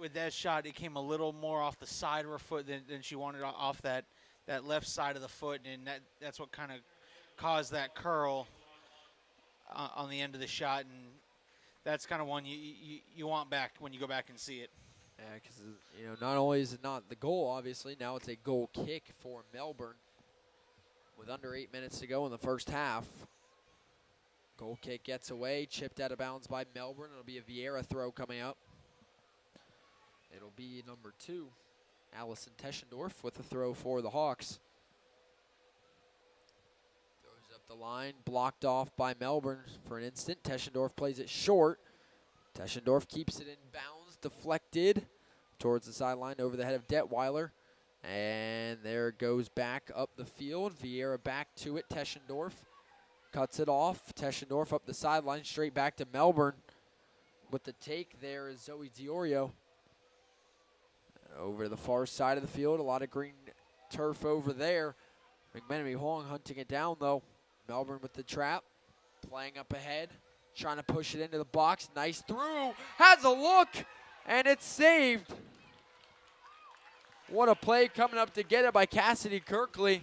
with that shot, it came a little more off the side of her foot than she wanted off that left side of the foot, and that's what kind of caused that curl on the end of the shot, and that's kind of one you want back when you go back and see it. Yeah, because not only is it not the goal, obviously, now it's a goal kick for Melbourne. With under 8 minutes to go in the first half. Goal kick gets away, chipped out of bounds by Melbourne. It'll be a Viera throw coming up. It'll be number 2, Allison Teschendorf with the throw for the Hawks. Throws up the line, blocked off by Melbourne for an instant. Teschendorf plays it short. Teschendorf keeps it in bounds, deflected towards the sideline over the head of Detweiler. And there it goes back up the field. Viera back to it. Teschendorf cuts it off. Teschendorf up the sideline, straight back to Melbourne. With the take there is Zoe Diorio. Over to the far side of the field. A lot of green turf over there. McMenemy Huang hunting it down, though. Melbourne with the trap. Playing up ahead. Trying to push it into the box. Nice through. Has a look. And it's saved. What a play coming up to get it by Cassidy Kirkley.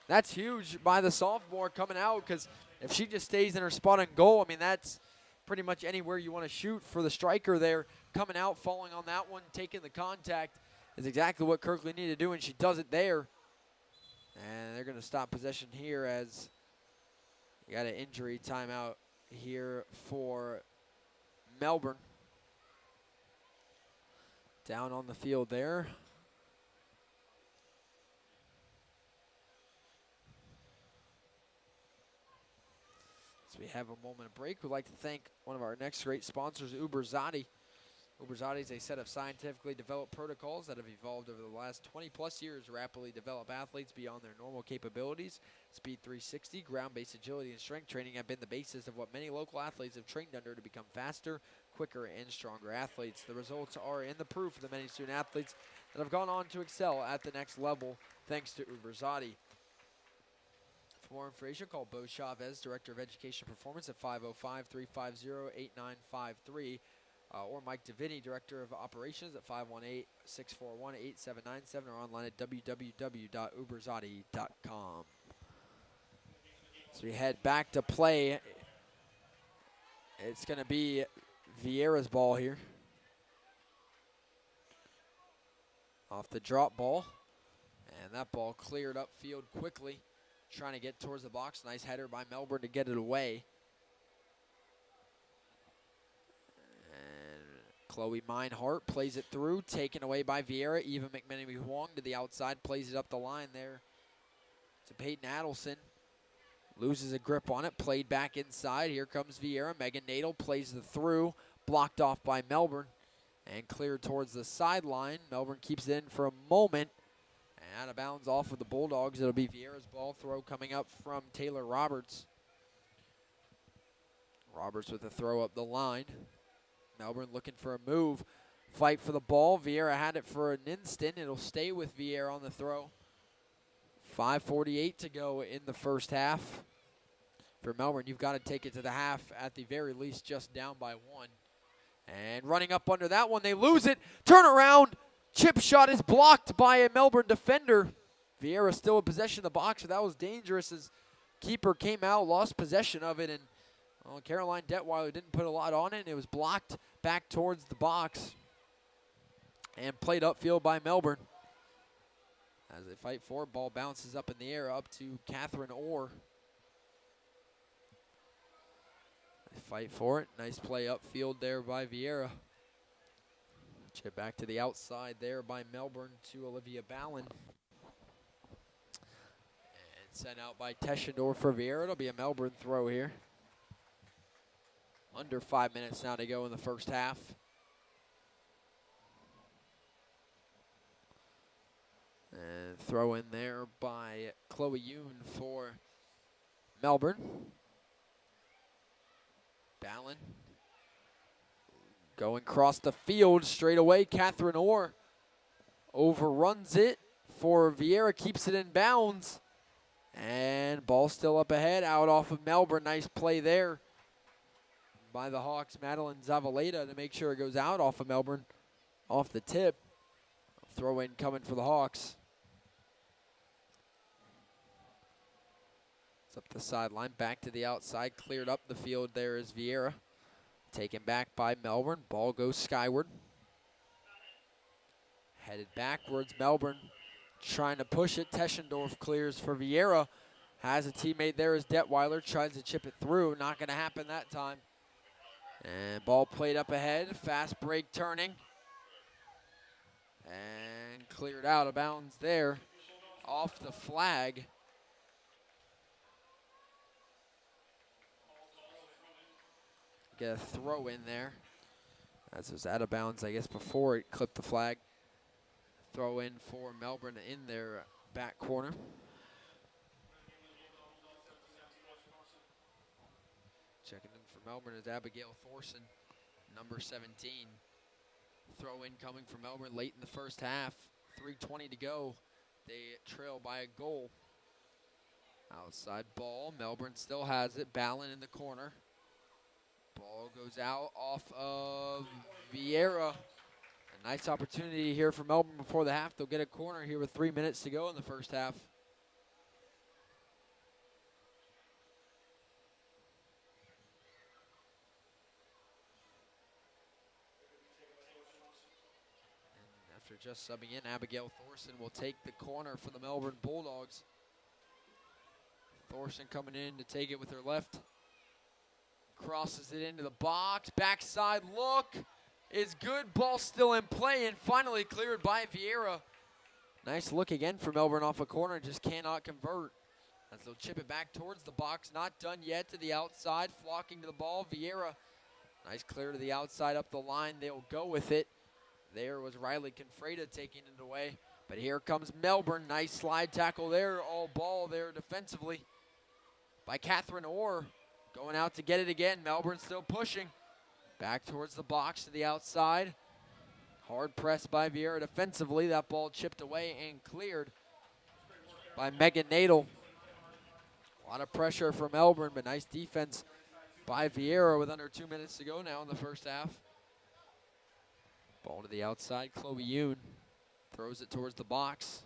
That's huge by the sophomore coming out, because if she just stays in her spot on goal, I mean, that's pretty much anywhere you want to shoot for the striker there. Coming out, falling on that one, taking the contact is exactly what Kirkley needed to do, and she does it there. And they're going to stop possession here as you got an injury timeout here for Melbourne. Down on the field there. We have a moment of break. We'd like to thank one of our next great sponsors, Uberzati. Uberzati is a set of scientifically developed protocols that have evolved over the last 20-plus years to rapidly develop athletes beyond their normal capabilities. Speed 360, ground-based agility, and strength training have been the basis of what many local athletes have trained under to become faster, quicker, and stronger athletes. The results are in the proof of the many student athletes that have gone on to excel at the next level thanks to Uberzati. For more information, call Bo Chavez, Director of Education Performance, at 505-350-8953, or Mike DeVinny, Director of Operations, at 518-641-8797, or online at www.uberzati.com. So we head back to play. It's going to be Viera's ball here. Off the drop ball, and that ball cleared upfield quickly. Trying to get towards the box. Nice header by Melbourne to get it away. And Chloe Meinhardt plays it through, taken away by Viera. Eva McMenemy Huang to the outside, plays it up the line there to Peyton Adelson. Loses a grip on it, played back inside. Here comes Viera. Megan Nadel plays the through, blocked off by Melbourne and cleared towards the sideline. Melbourne keeps it in for a moment. And out of bounds off of the Bulldogs. It'll be Viera's ball throw coming up from Taylor Roberts. Roberts with a throw up the line. Melbourne looking for a move. Fight for the ball. Viera had it for an instant. It'll stay with Viera on the throw. 5:48 to go in the first half. For Melbourne, you've got to take it to the half at the very least, just down by one. And running up under that one, they lose it. Turn around. Chip shot is blocked by a Melbourne defender. Viera still in possession of the box, so that was dangerous as keeper came out, lost possession of it, and Caroline Detweiler didn't put a lot on it, and it was blocked back towards the box and played upfield by Melbourne. As they fight for it, ball bounces up in the air up to Catherine Orr. They fight for it. Nice play upfield there by Viera. Chip back to the outside there by Melbourne to Olivia Ballin. And sent out by Teschendorf for Viera. It'll be a Melbourne throw here. Under 5 minutes now to go in the first half. And throw in there by Chloe Yoon for Melbourne. Ballin going across the field straight away. Catherine Orr overruns it for Viera, keeps it in bounds. And ball still up ahead, out off of Melbourne. Nice play there by the Hawks, Madeline Zavaleta, to make sure it goes out off of Melbourne, off the tip. Throw in coming for the Hawks. It's up the sideline, back to the outside, cleared up the field there is Viera. Taken back by Melbourne, ball goes skyward. Headed backwards, Melbourne trying to push it. Teschendorf clears for Viera. Has a teammate there as Detweiler, tries to chip it through, not gonna happen that time. And ball played up ahead, fast break turning. And cleared out of bounds there, off the flag. Get a throw in there. As it was out of bounds, I guess, before it clipped the flag. Throw in for Melbourne in their back corner. Checking in for Melbourne is Abigail Thorson, number 17. Throw in coming for Melbourne late in the first half. 3:20 to go. They trail by a goal. Outside ball. Melbourne still has it. Ballin in the corner. Ball goes out off of Viera. A nice opportunity here for Melbourne before the half. They'll get a corner here with 3 minutes to go in the first half. And after just subbing in, Abigail Thorson will take the corner for the Melbourne Bulldogs. Thorson coming in to take it with her left. Crosses it into the box. Backside look is good. Ball still in play and finally cleared by Viera. Nice look again for Melbourne off a corner. Just cannot convert. As they'll chip it back towards the box. Not done yet to the outside. Flocking to the ball. Viera. Nice clear to the outside up the line. They'll go with it. There was Riley Confreda taking it away. But here comes Melbourne. Nice slide tackle there. All ball there defensively by Catherine Orr. Going out to get it again. Melbourne still pushing. Back towards the box to the outside. Hard press by Viera defensively. That ball chipped away and cleared by Megan Nadel. A lot of pressure from Melbourne, but nice defense by Viera with under 2 minutes to go now in the first half. Ball to the outside. Chloe Yoon throws it towards the box.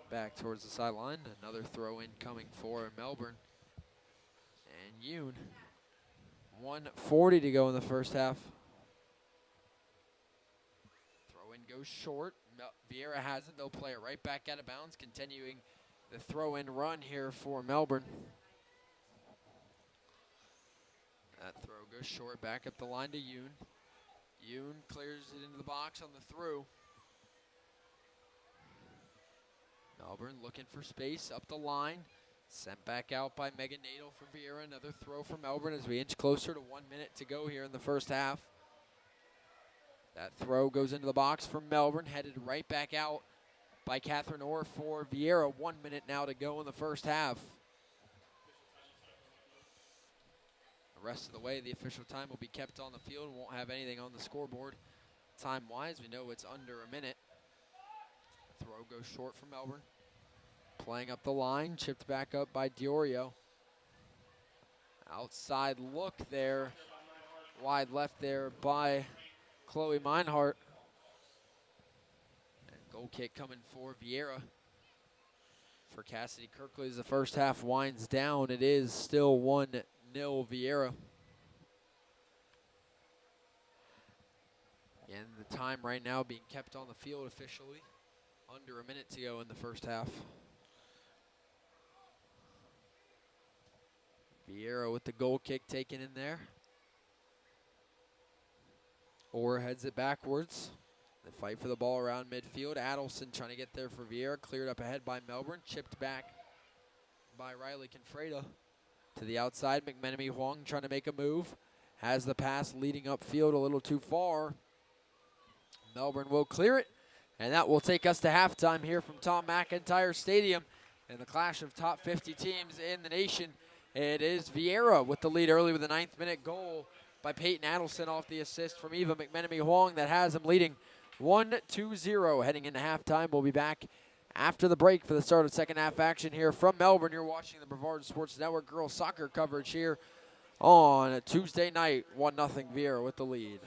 Back towards the sideline. Another throw in coming for Melbourne. And Yoon. 1:40 to go in the first half. Throw in goes short. Viera has it. They'll play it right back out of bounds, continuing the throw in run here for Melbourne. That throw goes short, back up the line to Yoon. Yoon clears it into the box on the through. Melbourne looking for space up the line. Sent back out by Megan Nadel for Viera. Another throw for Melbourne as we inch closer to 1 minute to go here in the first half. That throw goes into the box for Melbourne, headed right back out by Catherine Orr for Viera. 1 minute now to go in the first half. The rest of the way, the official time will be kept on the field and won't have anything on the scoreboard. Time-wise, we know it's under a minute. Throw goes short for Melbourne. Playing up the line, chipped back up by Diorio. Outside look there, wide left there by Chloe Meinhardt. And goal kick coming for Viera. For Cassidy Kirkley as the first half winds down, it is still 1-0 Viera. And the time right now being kept on the field officially. Under a minute to go in the first half. Viera with the goal kick taken in there. Orr heads it backwards. They fight for the ball around midfield. Adelson trying to get there for Viera. Cleared up ahead by Melbourne. Chipped back by Riley Confreda. To the outside, McMenemy Huang trying to make a move. Has the pass leading upfield a little too far. Melbourne will clear it. And that will take us to halftime here from Tom McIntyre Stadium. In the clash of top 50 teams in the nation, it is Viera with the lead early with a 9th minute goal by Peyton Adelson off the assist from Eva McMenemy Huang that has him leading 1-2-0 heading into halftime. We'll be back after the break for the start of second half action here from Melbourne. You're watching the Brevard Sports Network girls soccer coverage here on a Tuesday night. 1-0 Viera with the lead.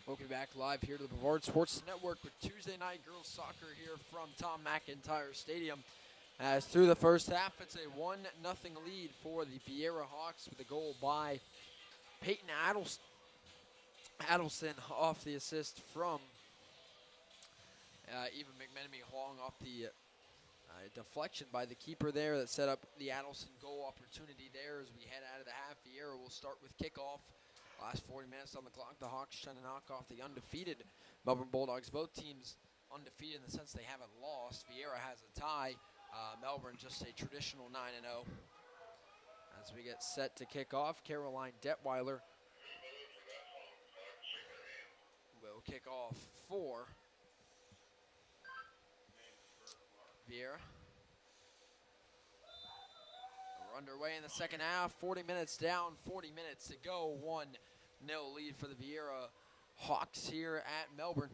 Welcome back live here to the Brevard Sports Network with Tuesday night girls soccer here from Tom McIntyre Stadium. As through the first half, it's a 1-0 lead for the Viera Hawks with a goal by Peyton Adelson off the assist from Eva McMenemy Huang off the deflection by the keeper there that set up the Adelson goal opportunity there. As we head out of the half, Viera will start with kickoff. Last 40 minutes on the clock, the Hawks trying to knock off the undefeated Melbourne Bulldogs. Both teams undefeated in the sense they haven't lost. Viera has a tie. Melbourne just a traditional 9-0. As we get set to kick off, Caroline Detweiler will kick off for Viera. We're underway in the second half. 40 minutes down, 40 minutes to go. 1-0 lead for the Viera Hawks here at Melbourne.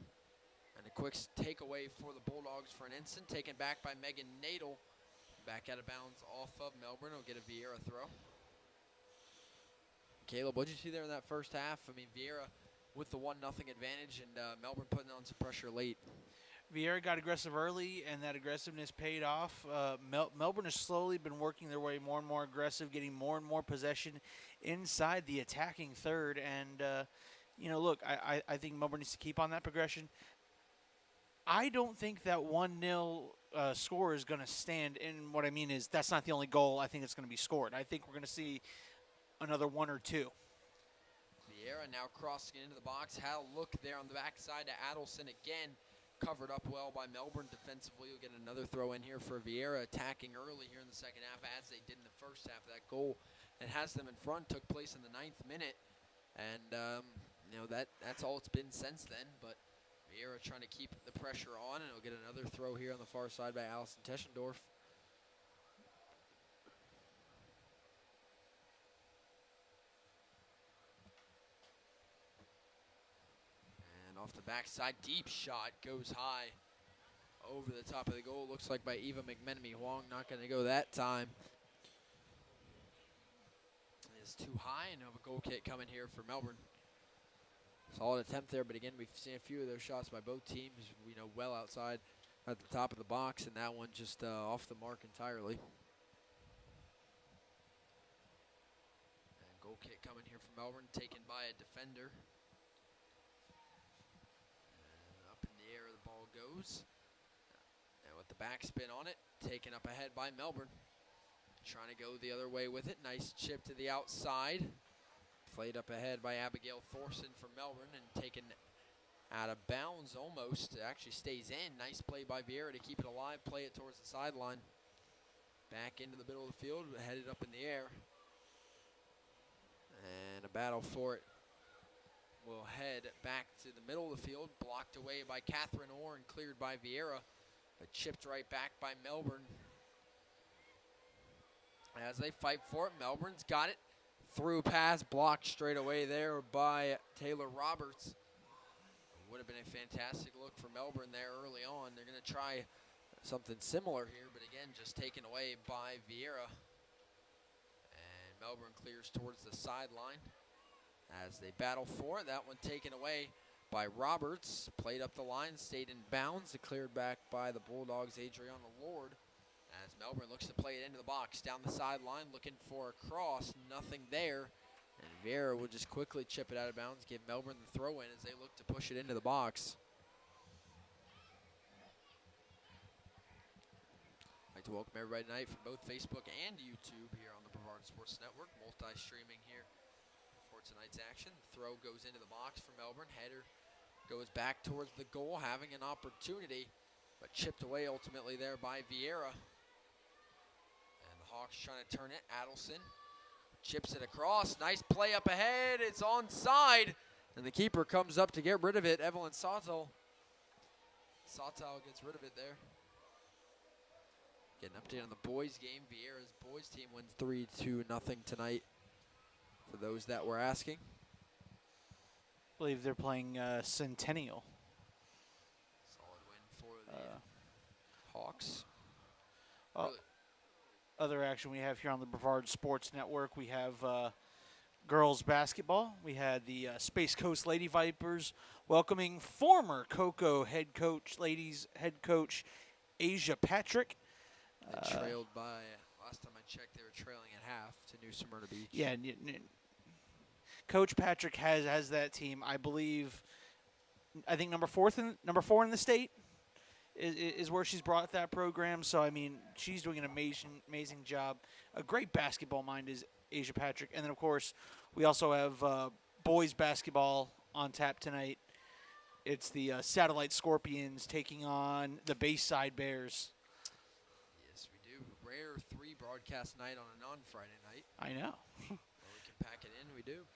And a quick takeaway for the Bulldogs for an instant. Taken back by Megan Nadel. Back out of bounds off of Melbourne. Will get a Viera throw. Caleb, what did you see there in that first half? I mean, Viera with the 1-0 advantage and Melbourne putting on some pressure late. Viera got aggressive early, and that aggressiveness paid off. Melbourne has slowly been working their way more and more aggressive, getting more and more possession inside the attacking third. And, look, I think Melbourne needs to keep on that progression. I don't think that 1-0 score is going to stand. And what I mean is that's not the only goal I think it's going to be scored. I think we're going to see another one or two. Viera now crossing into the box. Had a look there on the backside to Adelson again. Covered up well by Melbourne defensively. You'll get another throw in here for Viera, attacking early here in the second half as they did in the first half. That goal that has them in front took place in the 9th minute. And, that's all it's been since then. But Viera trying to keep the pressure on, and he'll get another throw here on the far side by Allison Teschendorf. Off the backside, deep shot goes high over the top of the goal. Looks like by Eva McMenemy Huang, not going to go that time. It's too high, and have a goal kick coming here for Melbourne. Solid attempt there, but again, we've seen a few of those shots by both teams. We know well outside at the top of the box, and that one just off the mark entirely. And goal kick coming here for Melbourne, taken by a defender. Goes. And with the backspin on it, taken up ahead by Melbourne. Trying to go the other way with it. Nice chip to the outside. Played up ahead by Abigail Thorson for Melbourne and taken out of bounds almost. It actually stays in. Nice play by Viera to keep it alive. Play it towards the sideline. Back into the middle of the field, headed up in the air. And a battle for it. Will head back to the middle of the field, blocked away by Catherine Orr and cleared by Viera, but chipped right back by Melbourne. As they fight for it, Melbourne's got it. Through pass, blocked straight away there by Taylor Roberts. Would have been a fantastic look for Melbourne there early on. They're going to try something similar here, but again, just taken away by Viera. And Melbourne clears towards the sideline. As they battle for it, that one taken away by Roberts. Played up the line, stayed in bounds. Cleared back by the Bulldogs' Adriana Lord. As Melbourne looks to play it into the box. Down the sideline, looking for a cross. Nothing there. And Viera will just quickly chip it out of bounds, give Melbourne the throw-in as they look to push it into the box. I'd like to welcome everybody tonight from both Facebook and YouTube here on the Brevard Sports Network. Multi-streaming here for tonight's action. The throw goes into the box for Melbourne. Header goes back towards the goal, having an opportunity, but chipped away ultimately there by Viera. And the Hawks trying to turn it. Adelson chips it across. Nice play up ahead. It's onside. And the keeper comes up to get rid of it. Evelyn Sawtell. Sawtell gets rid of it there. Get an update on the boys game. Viera's boys team wins 3-2 tonight. For those that were asking. I believe they're playing Centennial. Solid win for the Hawks. Other action we have here on the Brevard Sports Network, we have girls basketball, we had the Space Coast Lady Vipers welcoming former Cocoa ladies head coach Asia Patrick. They trailed by, last time I checked, they were trailing at half to New Smyrna Beach. Yeah, Coach Patrick has that team. I believe, I think number 4 in the state is where she's brought that program. So I mean, she's doing an amazing job. A great basketball mind is Asia Patrick, and then of course we also have boys basketball on tap tonight. It's the Satellite Scorpions taking on the Bayside Bears. Yes, we do. Rare 3 broadcast night on a non-Friday night. I know. Well, we can pack it in. We do.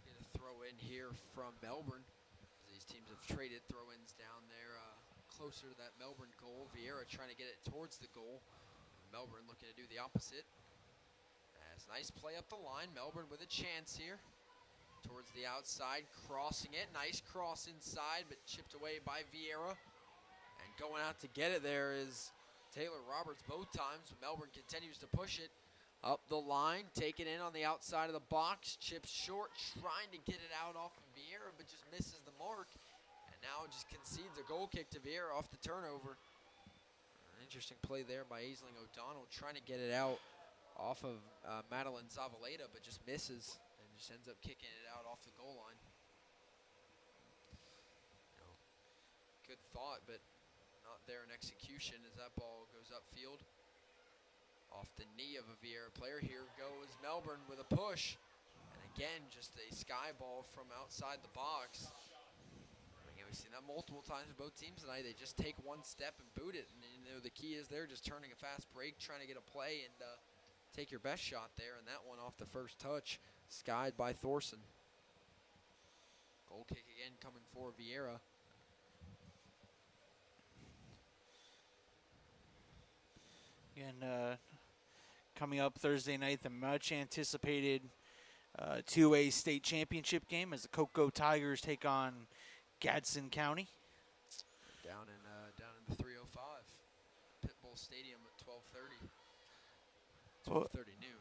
Get a throw in here from Melbourne. These teams have traded throw-ins down there closer to that Melbourne goal. Viera trying to get it towards the goal. Melbourne looking to do the opposite. That's a nice play up the line. Melbourne with a chance here. Towards the outside, crossing it. Nice cross inside, but chipped away by Viera. And going out to get it there is Taylor Roberts both times. Melbourne continues to push it up the line. Take it in on the outside of the box. Chips short, trying to get it out off of Viera, but just misses the mark. And now just concedes a goal kick to Viera off the turnover. An interesting play there by Aisling O'Donnell, trying to get it out off of Madeline Zavaleta, but just misses. Just ends up kicking it out off the goal line. Good thought, but not there in execution as that ball goes upfield. Off the knee of a Viera player. Here goes Melbourne with a push. And again, just a sky ball from outside the box. Again, we've seen that multiple times with both teams tonight. They just take one step and boot it. And the key is they're just turning a fast break, trying to get a play and take your best shot there. And that one off the first touch. Skied by Thorson. Goal kick again coming for Viera. Again, coming up Thursday night, the much anticipated 2A state championship game as the Cocoa Tigers take on Gadsden County. Down in the 305. Pitbull Stadium at 12:30. 12:30 noon.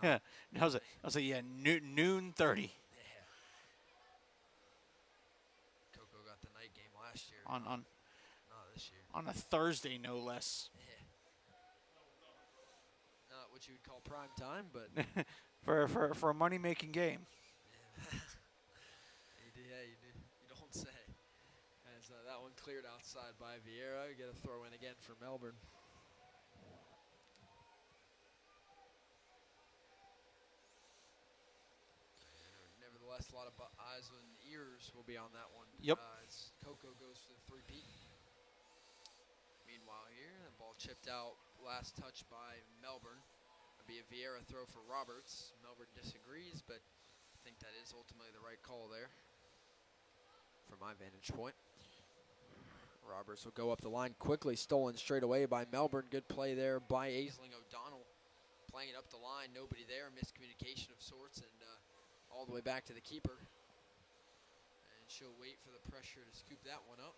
Yeah, I was like, yeah, noon 30. Yeah. Cocoa got the night game last year. On not this year. On a Thursday, no less. Yeah. Not what you would call prime time, but for a money making game. Yeah, you don't say. As that one cleared outside by Viera, get a throw in again for Melbourne. A lot of eyes and ears will be on that one. Yep. As Cocoa goes for the 3-peat. Meanwhile here, the ball chipped out, last touch by Melbourne. It'll be a Viera throw for Roberts. Melbourne disagrees, but I think that is ultimately the right call there from my vantage point. Roberts will go up the line quickly, stolen straight away by Melbourne. Good play there by Aisling O'Donnell. Playing it up the line, nobody there, miscommunication of sorts, and all the way back to the keeper. And she'll wait for the pressure to scoop that one up.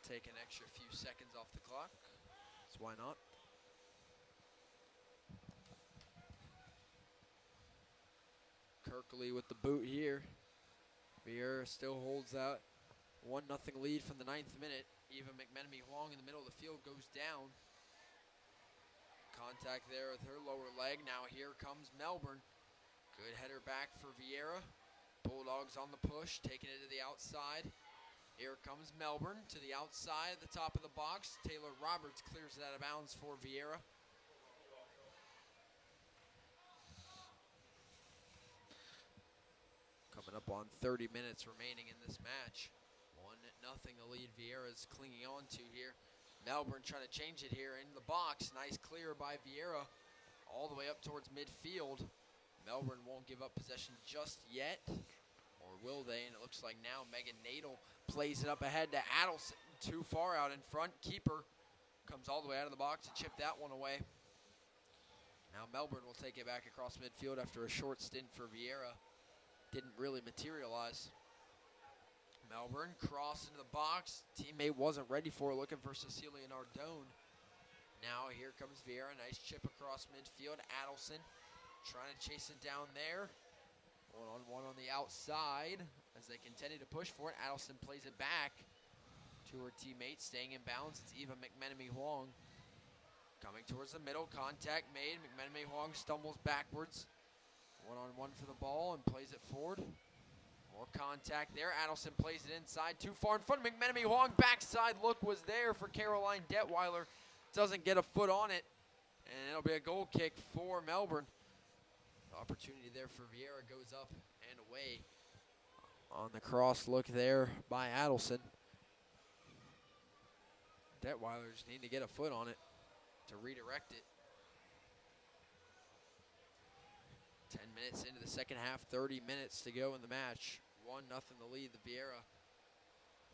Take an extra few seconds off the clock. So why not? Kirkley with the boot here. Viera still holds out 1-0 lead from the 9th minute. Eva McMenemy Huang in the middle of the field goes down. Contact there with her lower leg. Now here comes Melbourne. Good header back for Viera. Bulldogs on the push, taking it to the outside. Here comes Melbourne to the outside, the top of the box. Taylor Roberts clears it out of bounds for Viera. Coming up on 30 minutes remaining in this match. 1-0 the lead Viera's clinging on to here. Melbourne trying to change it here into the box. Nice clear by Viera all the way up towards midfield. Melbourne won't give up possession just yet, or will they? And it looks like now Megan Nadel plays it up ahead to Adelson. Too far out in front. Keeper comes all the way out of the box to chip that one away. Now Melbourne will take it back across midfield after a short stint for Viera. Didn't really materialize. Melbourne cross into the box. Teammate wasn't ready for it, looking for Cecilia Nardone. Now now. Here comes Viera. Nice chip across midfield. Adelson trying to chase it down there. One-on-one on the outside as they continue to push for it. Adelson plays it back to her teammate, staying in bounds. It's Eva McMenemy Huang coming towards the middle. Contact made. McMenemy Huang stumbles backwards. One-on-one for the ball and plays it forward. More contact there. Adelson plays it inside. Too far in front. McMenemy Huang backside look was there for Caroline Detweiler. Doesn't get a foot on it. And it'll be a goal kick for Melbourne. The opportunity there for Viera goes up and away. On the cross look there by Adelson. Detweiler just need to get a foot on it to redirect it. 10 minutes into the second half, 30 minutes to go in the match. 1-0 the lead. The Viera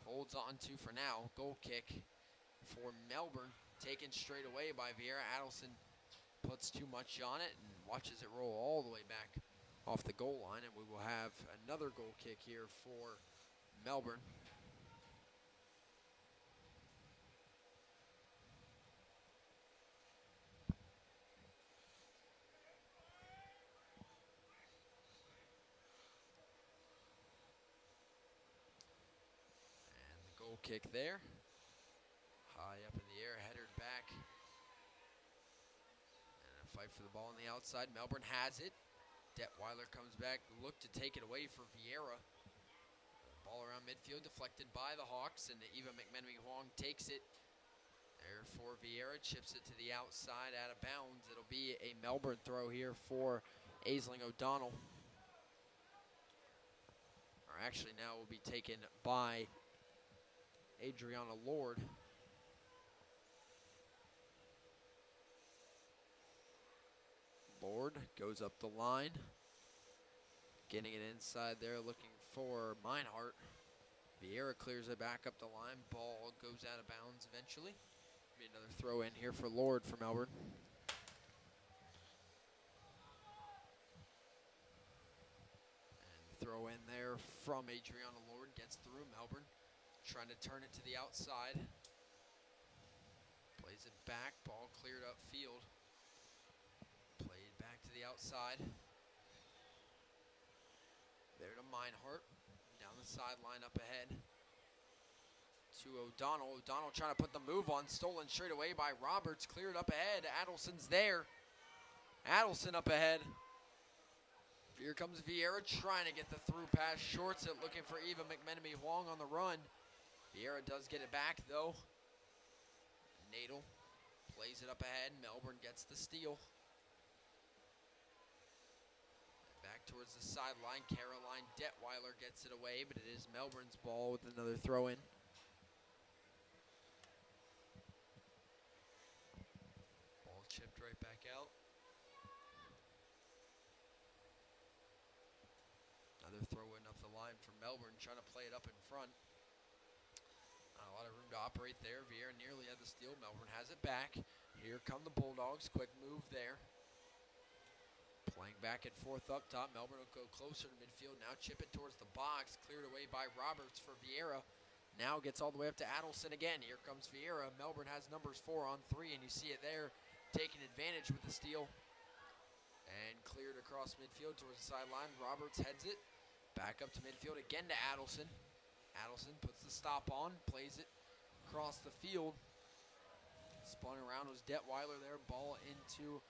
holds on to for now. Goal kick for Melbourne, taken straight away by Viera. Adelson puts too much on it and watches it roll all the way back off the goal line, and we will have another goal kick here for Melbourne. Goal kick there. High up in the air, headered back. And a fight for the ball on the outside. Melbourne has it. Detweiler comes back, look to take it away for Viera. Ball around midfield, deflected by the Hawks, and Eva McMenemy Huang takes it. There for Viera, chips it to the outside, out of bounds. It'll be a Melbourne throw here for Aisling O'Donnell. Or actually now will be taken by Adriana Lord. Lord goes up the line. Getting it inside there, looking for Meinhardt. Viera clears it back up the line. Ball goes out of bounds eventually. Be another throw in here for Lord for Melbourne. And throw in there from Adriana Lord. Gets through Melbourne. Trying to turn it to the outside. Plays it back. Ball cleared up field. Played back to the outside. There to Meinhardt. Down the sideline, up ahead. To O'Donnell. O'Donnell trying to put the move on. Stolen straight away by Roberts. Cleared up ahead. Adelson's there. Adelson up ahead. Here comes Viera trying to get the through pass. Shorts it, looking for Eva McMenemy Huang on the run. Viera does get it back, though. Nadel plays it up ahead. Melbourne gets the steal. Back towards the sideline. Caroline Detweiler gets it away, but it is Melbourne's ball with another throw-in. Ball chipped right back out. Another throw-in up the line from Melbourne, trying to play it up in front. Not a lot of room to operate there. Viera nearly had the steal. Melbourne has it back. Here come the Bulldogs. Quick move there. Playing back and forth up top. Melbourne will go closer to midfield. Now chip it towards the box. Cleared away by Roberts for Viera. Now gets all the way up to Adelson again. Here comes Viera. Melbourne has numbers 4 on 3, and you see it there. Taking advantage with the steal. And cleared across midfield towards the sideline. Roberts heads it. Back up to midfield again to Adelson. Adelson puts the stop on, plays it across the field. Spun around was Detweiler there. Ball into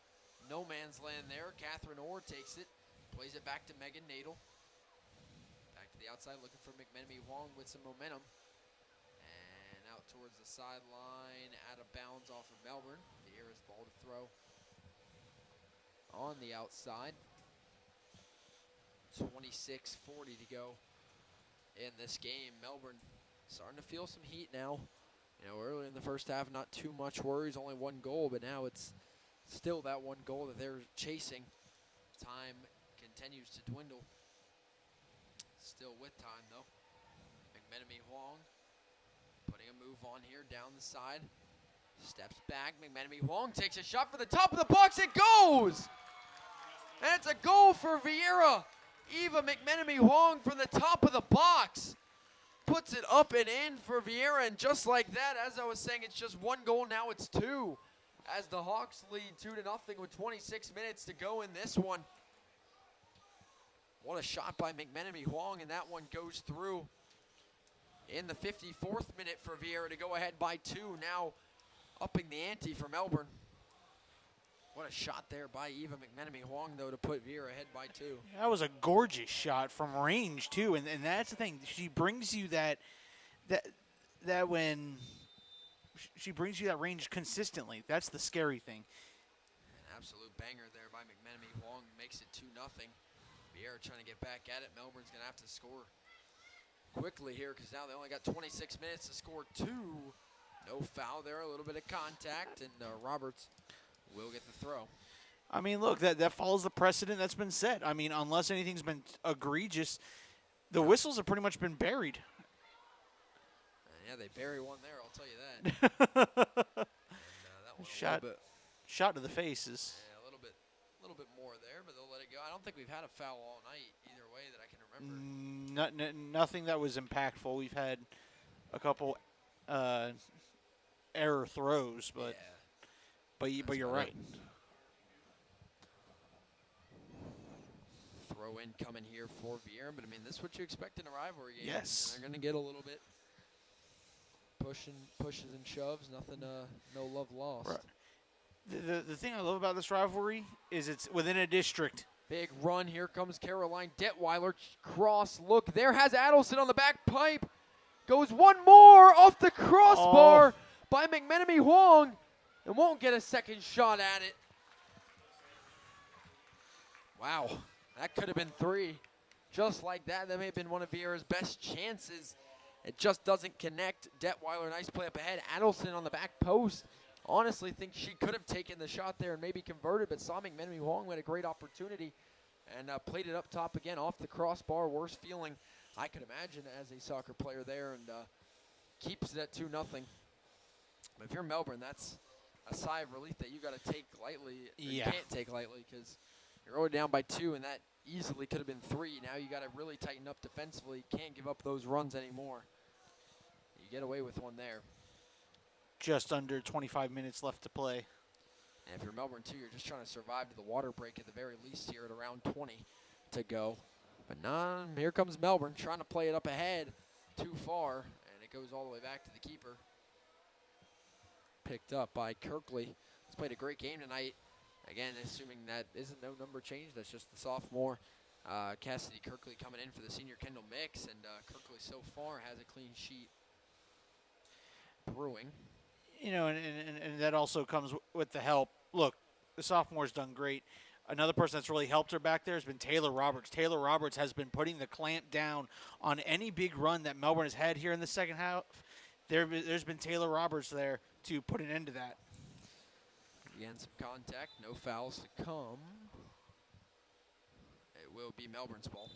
no man's land there. Catherine Orr takes it, plays it back to Megan Nadel. Back to the outside, looking for McMenemy Huang with some momentum. And out towards the sideline, out of bounds off of Melbourne. Viera's ball to throw on the outside. 26:40 to go in this game. Melbourne starting to feel some heat now. You know, early in the first half, not too much worries, only one goal, but now it's still that one goal that they're chasing. Time continues to dwindle. Still with time, though. McMenemy Huang putting a move on here down the side. Steps back. McMenemy Huang takes a shot for the top of the box. It goes! And it's a goal for Viera. Eva McMenemy Huang from the top of the box. Puts it up and in for Viera, and just like that, as I was saying, it's just one goal, now it's 2 as the Hawks lead 2-0 with 26 minutes to go in this one. What a shot by McMenemy Huang, and that one goes through in the 54th minute for Viera to go ahead by 2. Now upping the ante for Melbourne. What a shot there by Eva McMenemy Huang, though, to put Viera ahead by 2. That was a gorgeous shot from range, too, and that's the thing. She brings you that when she brings you that range consistently. That's the scary thing. An absolute banger there by McMenemy Huang makes it 2-0. Viera trying to get back at it. Melbourne's going to have to score quickly here because now they only got 26 minutes to score 2. No foul there, a little bit of contact, and Roberts will get the throw. I mean, look, that follows the precedent that's been set. I mean, unless anything's been egregious, the whistles have pretty much been buried. Yeah, they bury one there, I'll tell you that. And, that one shot to the faces. Yeah, a little bit more there, but they'll let it go. I don't think we've had a foul all night either way that I can remember. Nothing that was impactful. We've had a couple error throws, but yeah. but you're right. Throw in coming here for Viera, but I mean, this is what you expect in a rivalry game. Yes. They're going to get a little bit pushes and shoves, nothing, no love lost. Right. The thing I love about this rivalry is it's within a district. Big run, here comes Caroline Detweiler, cross look, there has Adelson on the back pipe, goes one more off the crossbar by McMenemy Huang, and won't get a second shot at it. Wow, that could have been 3. Just like that may have been one of Viera's best chances. It just doesn't connect. Detweiler, nice play up ahead. Adelson on the back post. Honestly think she could have taken the shot there and maybe converted, but saw McMenemy Huang had a great opportunity and played it up top again off the crossbar. Worst feeling I could imagine as a soccer player there, and keeps it at 2-0. But if you're Melbourne, that's a sigh of relief that you got to take lightly. You can't take lightly because you're already down by 2, and that easily could have been 3. Now you got to really tighten up defensively. Can't give up those runs anymore. You get away with one there. Just under 25 minutes left to play. And if you're Melbourne, too, you're just trying to survive to the water break at the very least here at around 20 to go. But here comes Melbourne trying to play it up ahead too far, and it goes all the way back to the keeper. Picked up by Kirkley. He's played a great game tonight. Again, assuming that isn't no number change, that's just the sophomore. Cassidy Kirkley coming in for the senior Kendall mix, and Kirkley so far has a clean sheet brewing. You know, and that also comes with the help. Look, the sophomore's done great. Another person that's really helped her back there has been Taylor Roberts. Taylor Roberts has been putting the clamp down on any big run that Melbourne has had here in the second half. There's been Taylor Roberts there to put an end to that. Again, some contact, no fouls to come. It will be Melbourne's ball.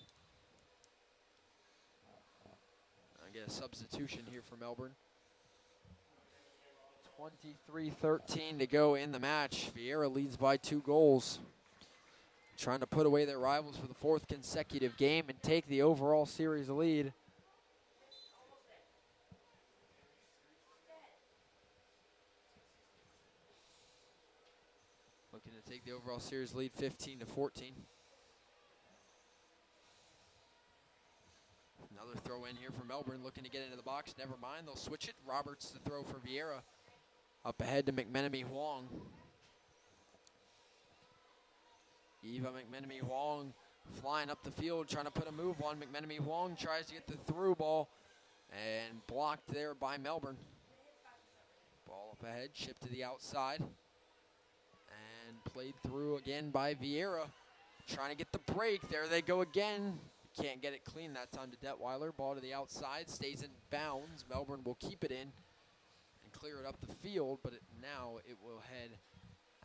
I get a substitution here for Melbourne. 23-13 to go in the match. Viera leads by 2 goals. Trying to put away their rivals for the 4th consecutive game and take the overall series lead. Looking to take the overall series lead 15-14. Another throw in here for Melbourne, looking to get into the box. Never mind, they'll switch it. Roberts to throw for Viera. Up ahead to McMenemy Huang. Eva McMenemy Huang flying up the field, trying to put a move on. McMenemy Huang tries to get the through ball and blocked there by Melbourne. Ball up ahead, shipped to the outside. And played through again by Viera. Trying to get the break. There they go again. Can't get it clean that time to Detweiler. Ball to the outside, stays in bounds. Melbourne will keep it in and clear it up the field, but now it will head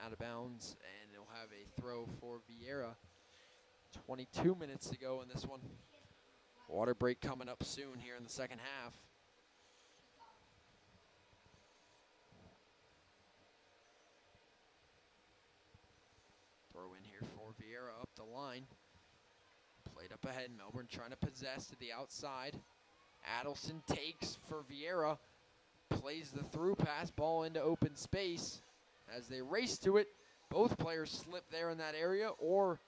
out of bounds, and it'll have a throw for Viera. 22 minutes to go in this one. Water break coming up soon here in the second half. Throw in here for Viera up the line. Played up ahead. Melbourne trying to possess to the outside. Adelson takes for Viera. Plays the through pass. Ball into open space. as they race to it. Both players slip there in that area, or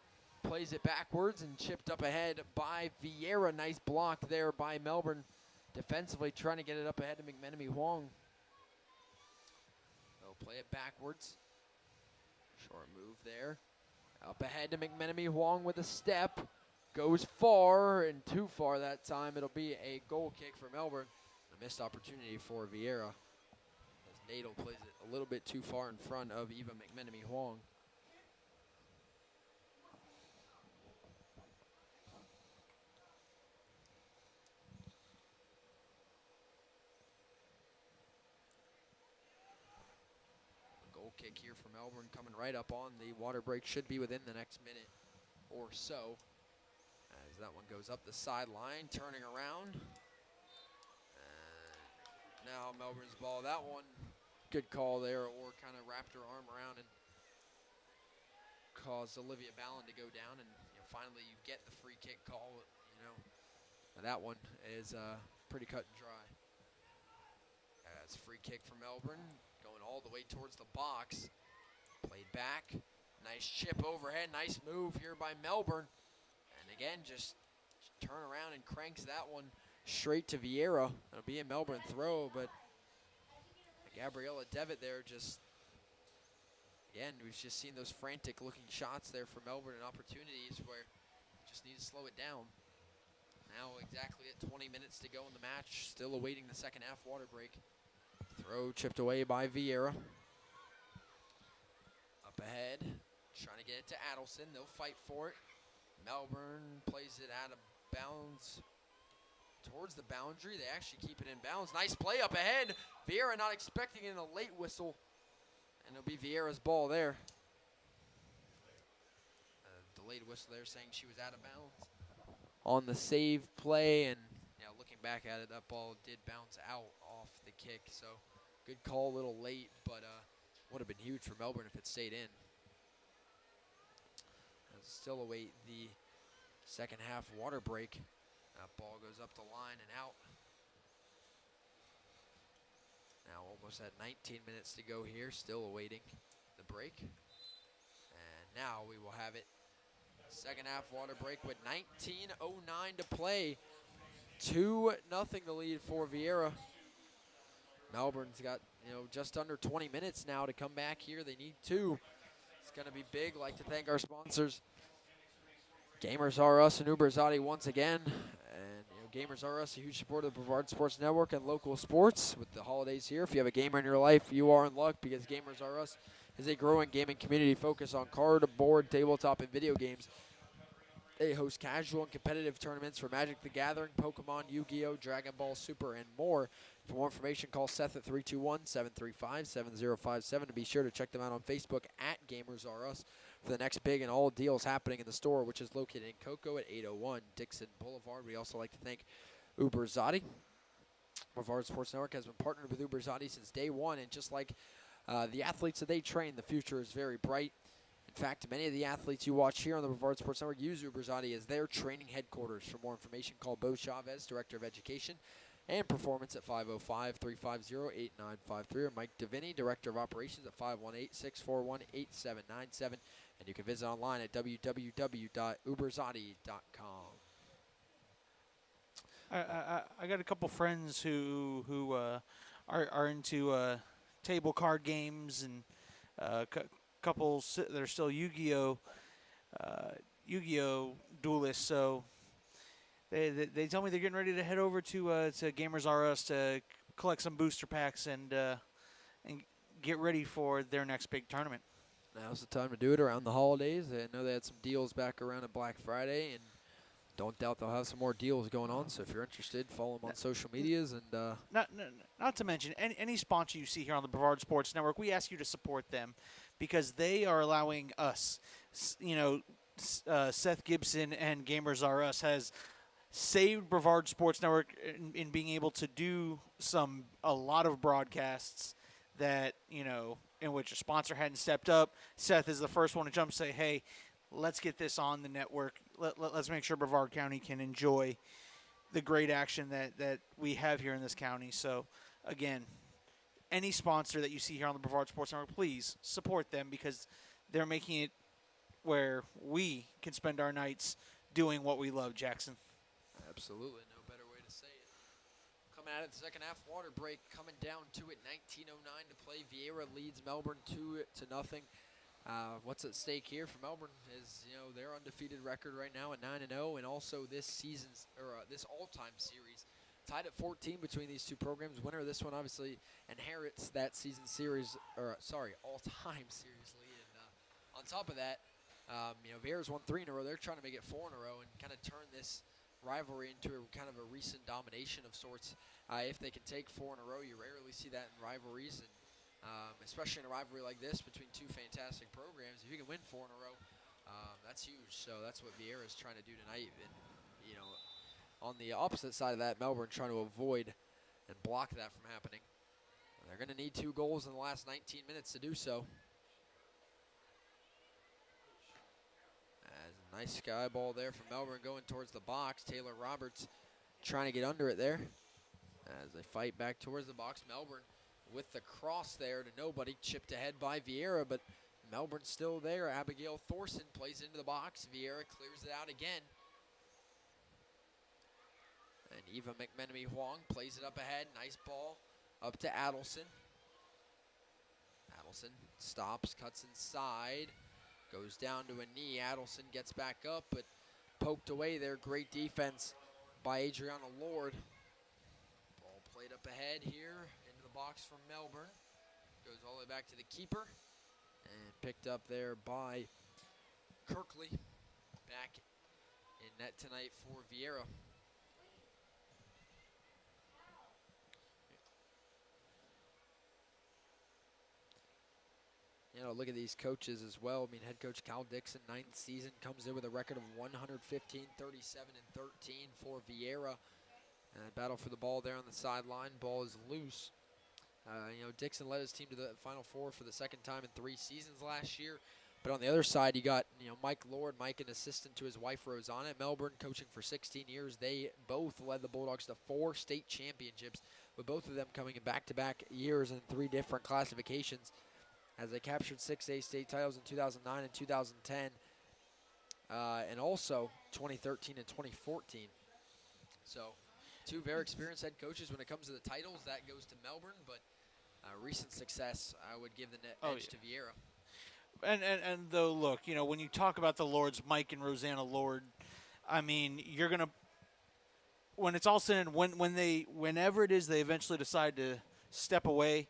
plays it backwards and chipped up ahead by Viera. Nice block there by Melbourne defensively, trying to get it up ahead to McMenemy Huang. They'll play it backwards. Short move there. Up ahead to McMenemy Huang with a step. Goes far, and too far that time. It'll be a goal kick for Melbourne. A missed opportunity for Viera, as Nadel plays it a little bit too far in front of Eva McMenemy Huang. Goal kick here for Melbourne, coming right up on the water break. Should be within the next minute or so, as that one goes up the sideline, turning around. Now Melbourne's ball. That one, good call there, or kind of wrapped her arm around and caused Olivia Ballon to go down, and finally you get the free kick call. That one is pretty cut and dry. That's free kick for Melbourne, going all the way towards the box. Played back, nice chip overhead, nice move here by Melbourne, and again just turn around and cranks that one straight to Viera. It'll be a Melbourne throw, but Gabriella Devitt there just, again, we've just seen those frantic looking shots there for Melbourne and opportunities where you just need to slow it down. Now exactly at 20 minutes to go in the match, still awaiting the second half water break. Throw chipped away by Viera. Up ahead, trying to get it to Adelson. They'll fight for it. Melbourne plays it out of bounds towards the boundary. They actually keep it in bounds. Nice play up ahead. Viera not expecting it in a late whistle. And it'll be Viera's ball there. Delayed whistle there saying she was out of bounds on the save play. And looking back at it, that ball did bounce out off the kick. So good call, a little late, but would have been huge for Melbourne if it stayed in. Still await the second half water break. That ball goes up the line and out. Now almost at 19 minutes to go here, still awaiting the break. And now we will have it. Second half water break with 19:09 to play. 2-0 the lead for Viera. Melbourne's got just under 20 minutes now to come back here. They need 2. It's going to be big. Like to thank our sponsors, Gamers R Us and Uberzati once again. And Gamers R Us, a huge supporter of the Brevard Sports Network and local sports. With the holidays here, if you have a gamer in your life, you are in luck, because Gamers R Us is a growing gaming community focused on card, board, tabletop, and video games. They host casual and competitive tournaments for Magic the Gathering, Pokemon, Yu-Gi-Oh!, Dragon Ball Super, and more. For more information, call Seth at 321-735-7057. And be sure to check them out on Facebook at Gamers R Us for the next big and all deals happening in the store, which is located in Cocoa at 801 Dixon Boulevard. We also like to thank Uberzati. Brevard Sports Network has been partnered with Uberzati since day one, and just like the athletes that they train, the future is very bright. In fact, many of the athletes you watch here on the Brevard Sports Network use Uberzati as their training headquarters. For more information, call Bo Chavez, Director of Education and Performance at 505-350-8953, or Mike Davini, Director of Operations at 518-641-8797. And you can visit online at www.uberzati.com. I got a couple friends who are into table card games, and couples that are still Yu-Gi-Oh duelists. So they tell me they're getting ready to head over to Gamers R Us to collect some booster packs and get ready for their next big tournament. Now's the time to do it around the holidays. I know they had some deals back around at Black Friday, and don't doubt they'll have some more deals going on. So if you're interested, follow them on social medias. And not to mention, any sponsor you see here on the Brevard Sports Network, we ask you to support them, because they are allowing us, Seth Gibson and Gamers R Us has saved Brevard Sports Network in being able to do a lot of broadcasts that, in which a sponsor hadn't stepped up. Seth is the first one to jump and say, hey, let's get this on the network. Let's make sure Brevard County can enjoy the great action that we have here in this county. So, again, any sponsor that you see here on the Brevard Sports Network, please support them because they're making it where we can spend our nights doing what we love, Jackson. Absolutely, no better way to say it. Coming out of the second half water break, coming down to it, 19:09 to play. Viera leads Melbourne 2-0. What's at stake here for Melbourne is, their undefeated record right now at 9-0, and also this season's this all-time series tied at 14 between these two programs. Winner of this one obviously inherits that season series, all-time series lead. And on top of that, Viera's won 3 in a row. They're trying to make it 4 in a row and kind of turn this rivalry into kind of a recent domination of sorts. If they can take 4 in a row, you rarely see that in rivalries, and especially in a rivalry like this between two fantastic programs. If you can win 4 in a row, that's huge. So that's what Viera is trying to do tonight. And, on the opposite side of that, Melbourne trying to avoid and block that from happening. They're going to need 2 goals in the last 19 minutes to do so. As a nice sky ball there from Melbourne going towards the box. Taylor Roberts trying to get under it there. As they fight back towards the box, Melbourne with the cross there to nobody, chipped ahead by Viera, but Melbourne's still there. Abigail Thorson plays into the box. Viera clears it out again. And Eva McMenemy Huang plays it up ahead. Nice ball up to Adelson. Adelson stops, cuts inside, goes down to a knee. Adelson gets back up, but poked away there. Great defense by Adriana Lord. Ball played up ahead here into the box from Melbourne. Goes all the way back to the keeper. And picked up there by Kirkley. Back in net tonight for Viera. Look at these coaches as well. I mean, head coach Cal Dixon, 9th season, comes in with a record of 115, 37, and 13 for Viera. Battle for the ball there on the sideline. Ball is loose. Dixon led his team to the Final Four for the second time in 3 seasons last year. But on the other side, you got, Mike Lord. Mike, an assistant to his wife, Rosanna, at Melbourne, coaching for 16 years. They both led the Bulldogs to 4 state championships, with both of them coming in back-to-back years in 3 different classifications, as they captured 6A state titles in 2009 and 2010, and also 2013 and 2014. So 2 very experienced head coaches. When it comes to the titles, that goes to Melbourne, but recent success, I would give the edge to Viera. And though, look, when you talk about the Lords, Mike and Rosanna Lord, I mean, you're going to, when it's all said and whenever it is they eventually decide to step away,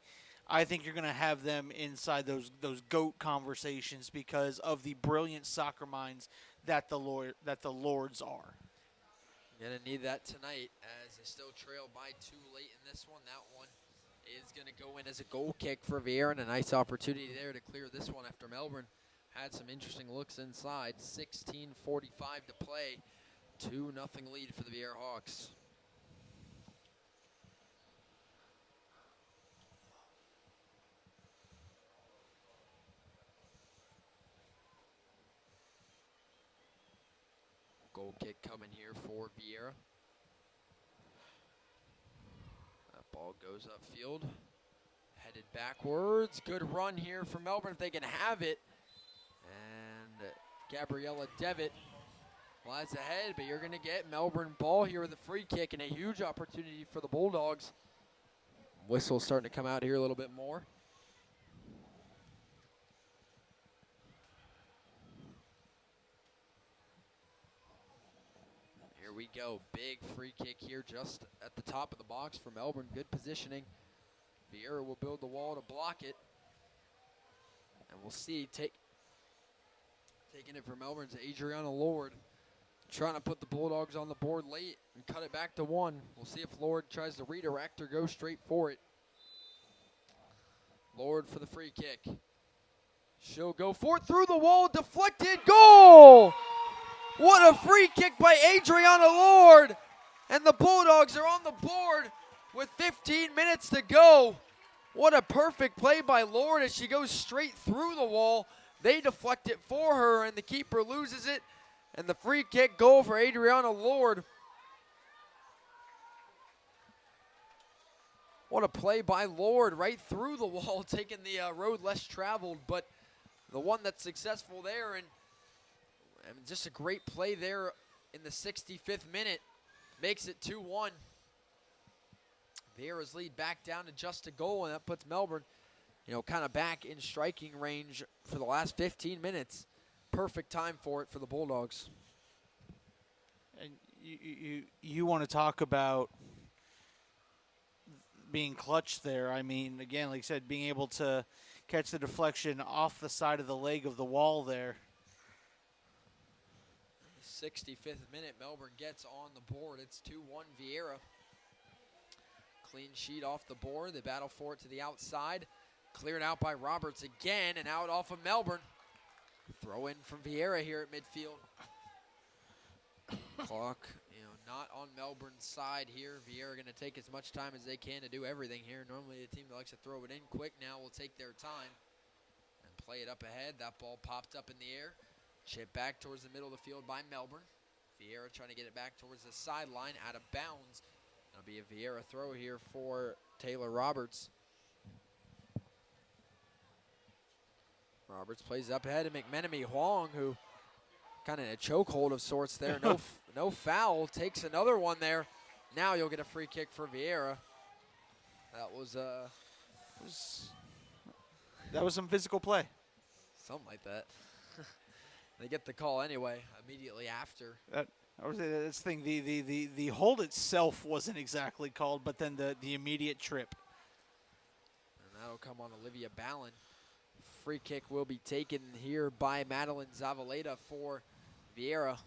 I think you're going to have them inside those GOAT conversations because of the brilliant soccer minds that the Lords are. Going to need that tonight as they still trail by 2 late in this one. That one is going to go in as a goal kick for Viera, and a nice opportunity there to clear this one after Melbourne had some interesting looks inside. 16:45 to play. 2-0 lead for the Viera Hawks. Goal kick coming here for Viera. That ball goes upfield. Headed backwards. Good run here for Melbourne if they can have it. And Gabriella Devitt lies ahead, but you're going to get Melbourne ball here with a free kick and a huge opportunity for the Bulldogs. Whistle starting to come out here a little bit more. Here we go. Big free kick here just at the top of the box for Melbourne. Good positioning. Viera will build the wall to block it. And we'll see. Taking it for Melbourne's Adriana Lord. Trying to put the Bulldogs on the board late and cut it back to 1. We'll see if Lord tries to redirect or go straight for it. Lord for the free kick. She'll go for it through the wall. Deflected. Goal! What a free kick by Adriana Lord. And the Bulldogs are on the board with 15 minutes to go. What a perfect play by Lord as she goes straight through the wall. They deflect it for her, and the keeper loses it. And the free kick goal for Adriana Lord. What a play by Lord, right through the wall, taking the road less traveled, but the one that's successful there, and just a great play there in the 65th minute. Makes it 2-1. Viera's lead back down to just a goal, and that puts Melbourne, kind of back in striking range for the last 15 minutes. Perfect time for it for the Bulldogs. And you want to talk about being clutch there. I mean, again, like I said, being able to catch the deflection off the side of the leg of the wall there. 65th minute, Melbourne gets on the board. It's 2-1 Viera. Clean sheet off the board. They battle for it to the outside. Cleared out by Roberts again, and out off of Melbourne. Throw in from Viera here at midfield. Clock, not on Melbourne's side here. Viera going to take as much time as they can to do everything here. Normally a team that likes to throw it in quick now will take their time and play it up ahead. That ball popped up in the air. Chip back towards the middle of the field by Melbourne. Viera trying to get it back towards the sideline, out of bounds. That'll be a Viera throw here for Taylor Roberts. Roberts plays up ahead to McMenemy Huang, who kind of in a chokehold of sorts there. No foul. Takes another one there. Now you'll get a free kick for Viera. That was some physical play. Something like that. They get the call anyway immediately after. That's the thing. The hold itself wasn't exactly called, but then the immediate trip. And that'll come on Olivia Ballin. Free kick will be taken here by Madeline Zavaleta for Viera.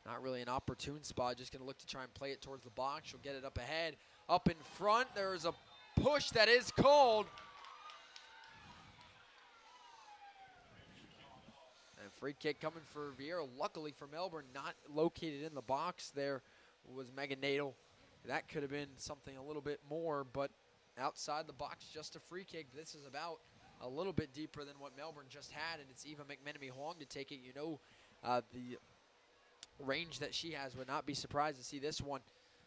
Not really an opportune spot. Just going to look to try and play it towards the box. She'll get it up ahead. Up in front, there's a push that is called. And free kick coming for Viera. Luckily for Melbourne, not located in the box there was Megan Nadel. That could have been something a little bit more, but outside the box, just a free kick. This is about a little bit deeper than what Melbourne just had, and it's Eva McMenemy Huang to take it. The range that she has. Would not be surprised to see this one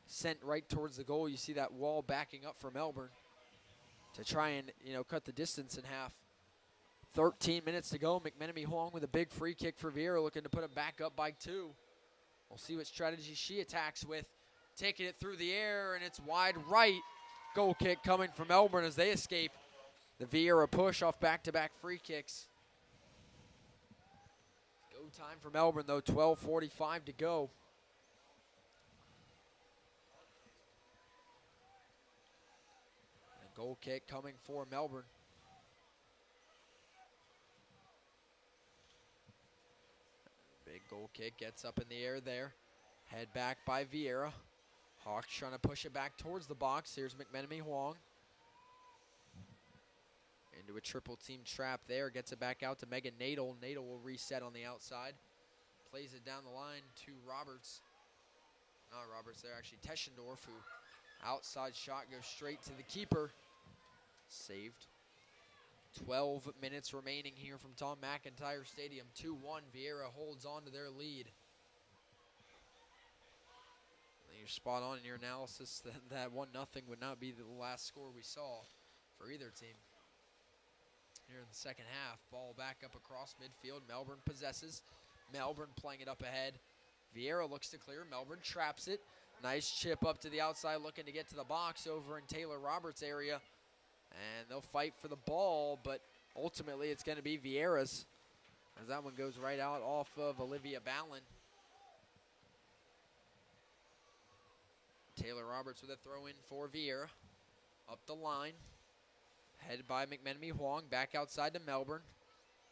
sent right towards the goal. You see that wall backing up for Melbourne to try and, cut the distance in half. 13 minutes to go. McMenemy Huang with a big free kick for Viera, looking to put it back up by 2. We'll see what strategy she attacks with. Taking it through the air, and it's wide right. Goal kick coming from Melbourne as they escape the Viera push off back-to-back free kicks. Go time for Melbourne, though. 12:45 to go. A goal kick coming for Melbourne. Big goal kick gets up in the air there. Head back by Viera. Hawks trying to push it back towards the box. Here's McMenemy Huang. Into a triple team trap there. Gets it back out to Megan Nadel. Nadel will reset on the outside. Plays it down the line to Roberts. Not Roberts there, actually Teschendorf, who outside shot goes straight to the keeper. Saved. 12 minutes remaining here from Tom McIntyre Stadium. 2-1. Viera holds on to their lead. You're spot on in your analysis that 1-0 would not be the last score we saw for either team. Here in the second half, ball back up across midfield. Melbourne possesses. Melbourne playing it up ahead. Viera looks to clear. Melbourne traps it. Nice chip up to the outside, looking to get to the box over in Taylor Roberts' area. And they'll fight for the ball, but ultimately it's going to be Viera's, as that one goes right out off of Olivia Ballin. Taylor Roberts with a throw in for Viera. Up the line. Headed by McMenemy Huang. Back outside to Melbourne.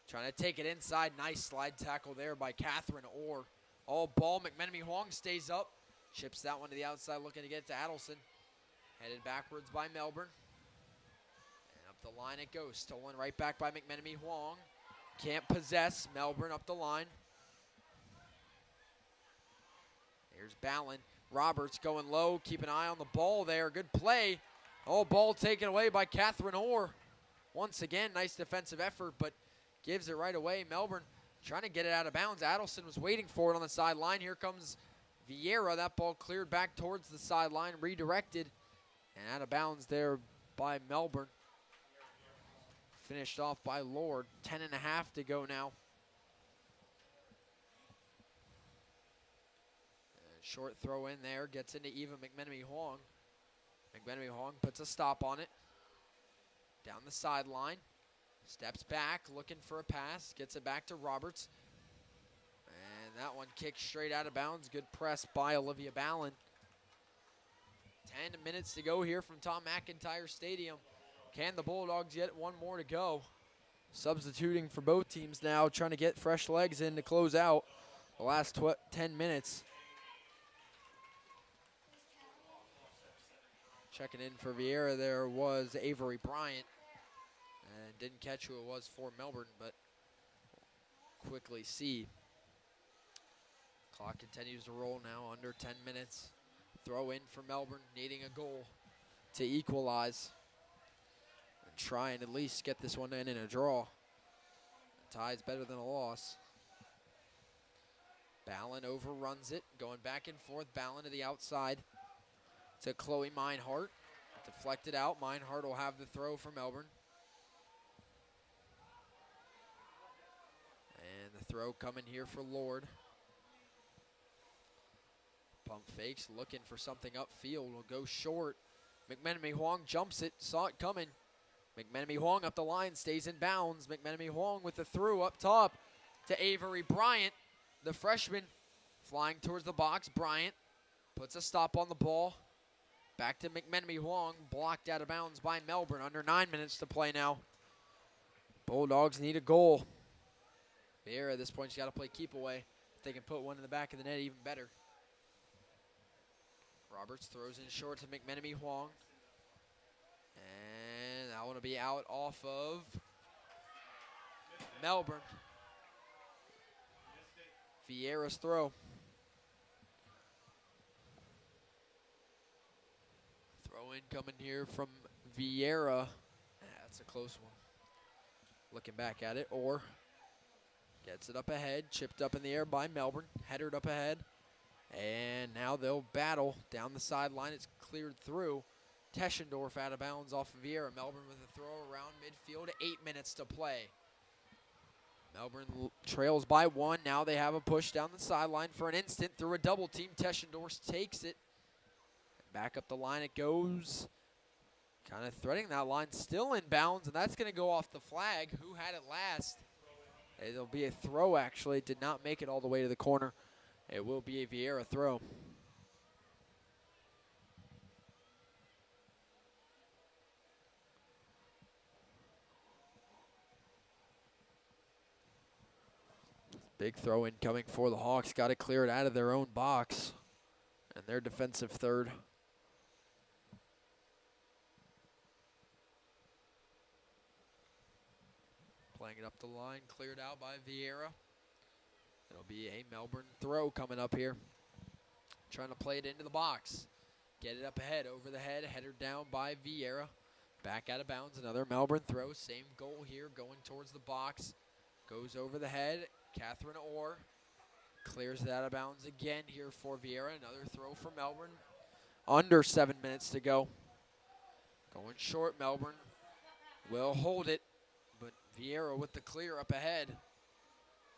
Trying to take it inside. Nice slide tackle there by Catherine Orr. All ball. McMenemy Huang stays up. Chips that one to the outside, looking to get to Adelson. Headed backwards by Melbourne. And up the line it goes. Stolen right back by McMenemy Huang. Can't possess. Melbourne up the line. Here's Ballin. Roberts going low. Keep an eye on the ball there. Good play. Oh, ball taken away by Catherine Orr. Once again, nice defensive effort, but gives it right away. Melbourne trying to get it out of bounds. Adelson was waiting for it on the sideline. Here comes Viera. That ball cleared back towards the sideline, redirected. And out of bounds there by Melbourne. Finished off by Lord. 10.5 to go now. And short throw in there. Gets into Eva McMenemy Huang. McMenemy Huang puts a stop on it. Down the sideline. Steps back, looking for a pass. Gets it back to Roberts. And that one kicked straight out of bounds. Good press by Olivia Ballin. 10 minutes to go here from Tom McIntyre Stadium. Can the Bulldogs get one more to go? Substituting for both teams now, trying to get fresh legs in to close out the last 10 minutes. Checking in for Viera there was Avery Bryant. And didn't catch who it was for Melbourne, but quickly see. Clock continues to roll now, under 10 minutes. Throw in for Melbourne, needing a goal to equalize. And try and at least get this one in a draw. A tie is better than a loss. Ballin overruns it, going back and forth. Ballin to the outside to Chloe Meinhardt. Deflected out. Meinhardt will have the throw for Melbourne. And the throw coming here for Lord. Pump fakes, looking for something upfield. Will go short. McMenemy Huang jumps it, saw it coming. McMenemy Huang up the line, stays in bounds. McMenemy Huang with the through up top to Avery Bryant, the freshman, flying towards the box. Bryant puts a stop on the ball. Back to McMenemy Huang, blocked out of bounds by Melbourne. Under 9 minutes to play now. Bulldogs need a goal. Viera at this point, she's got to play keep away. If they can put one in the back of the net, even better. Roberts throws in short to McMenemy Huang. And that one will be out off of Melbourne. Viera's throw. Throw in coming here from Viera. That's a close one. Looking back at it, or gets it up ahead, chipped up in the air by Melbourne, headered up ahead. And now they'll battle down the sideline. It's cleared through. Teschendorf out of bounds off of Viera. Melbourne with a throw around midfield. 8 minutes to play. Melbourne trails by 1. Now they have a push down the sideline for an instant through a double team. Teschendorf takes it. Back up the line it goes. Kind of threading that line. Still in bounds, and that's going to go off the flag. Who had it last? It'll be a throw, actually. Did not make it all the way to the corner. It will be a Viera throw. Big throw in coming for the Hawks. Got to clear it out of their own box. And their defensive third. Playing it up the line. Cleared out by Viera. It'll be a Melbourne throw coming up here. Trying to play it into the box. Get it up ahead, over the head, header down by Viera. Back out of bounds, another Melbourne throw. Same goal here, going towards the box. Goes over the head, Catherine Orr. Clears it out of bounds again here for Viera. Another throw for Melbourne. Under 7 minutes to go. Going short, Melbourne will hold it. But Viera with the clear up ahead.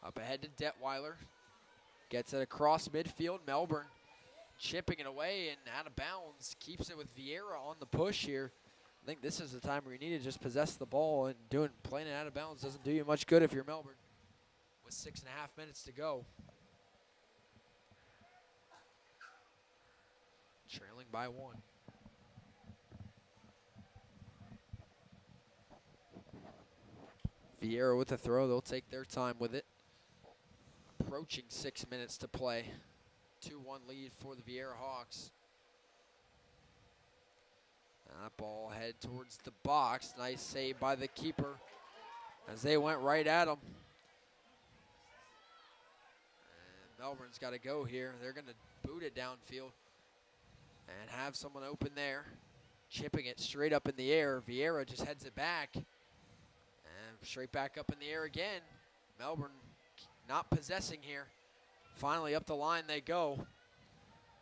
Up ahead to Detweiler. Gets it across midfield. Melbourne chipping it away and out of bounds. Keeps it with Viera on the push here. I think this is the time where you need to just possess the ball, and playing it out of bounds doesn't do you much good if you're Melbourne. With 6.5 minutes to go. Trailing by 1. Viera with the throw. They'll take their time with it. Approaching 6 minutes to play. 2-1 lead for the Viera Hawks. That ball head towards the box. Nice save by the keeper as they went right at him. And Melbourne's got to go here. They're going to boot it downfield and have someone open there. Chipping it straight up in the air. Viera just heads it back. And straight back up in the air again. Melbourne not possessing here. Finally up the line they go.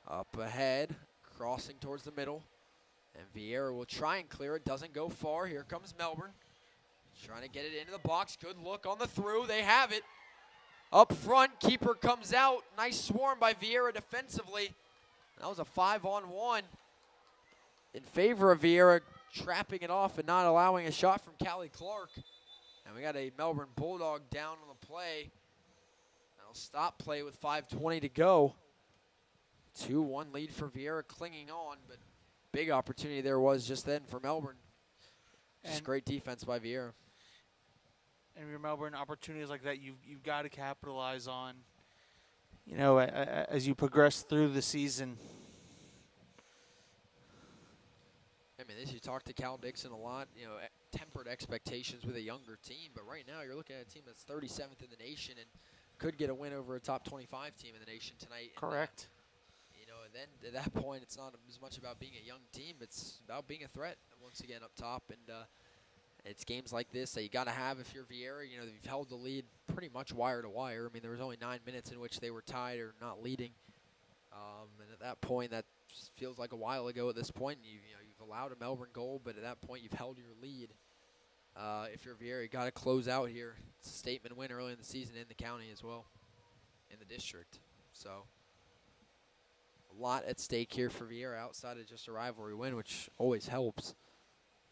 Up ahead, crossing towards the middle. And Viera will try and clear it. Doesn't go far. Here comes Melbourne. Trying to get it into the box. Good look on the through. They have it. Up front, keeper comes out. Nice swarm by Viera defensively. That was a 5-on-1 in favor of Viera, trapping it off and not allowing a shot from Callie Clark. And we got a Melbourne Bulldog down on the play. That'll stop play with 5:20 to go. 2-1 lead for Viera, clinging on, but big opportunity there was just then for Melbourne. Just great defense by Viera. And your Melbourne opportunities like that, you've got to capitalize on. You know, as you progress through the season. I mean, as you talk to Cal Dixon a lot, you know, tempered expectations with a younger team, but right now you're looking at a team that's 37th in the nation and could get a win over a top 25 team in the nation tonight. Correct. And, you know, and then at that point, it's not as much about being a young team, it's about being a threat once again up top. And it's games like this that you got to have if you're Viera. You know, you've held the lead pretty much wire to wire. I mean, there was only 9 minutes in which they were tied or not leading. And at that point, that feels like a while ago at this point. You've allowed a Melbourne goal, but at that point, you've held your lead. If you're Viera, you got to close out here. It's a statement win early in the season in the county as well, in the district. So a lot at stake here for Viera outside of just a rivalry win, which always helps.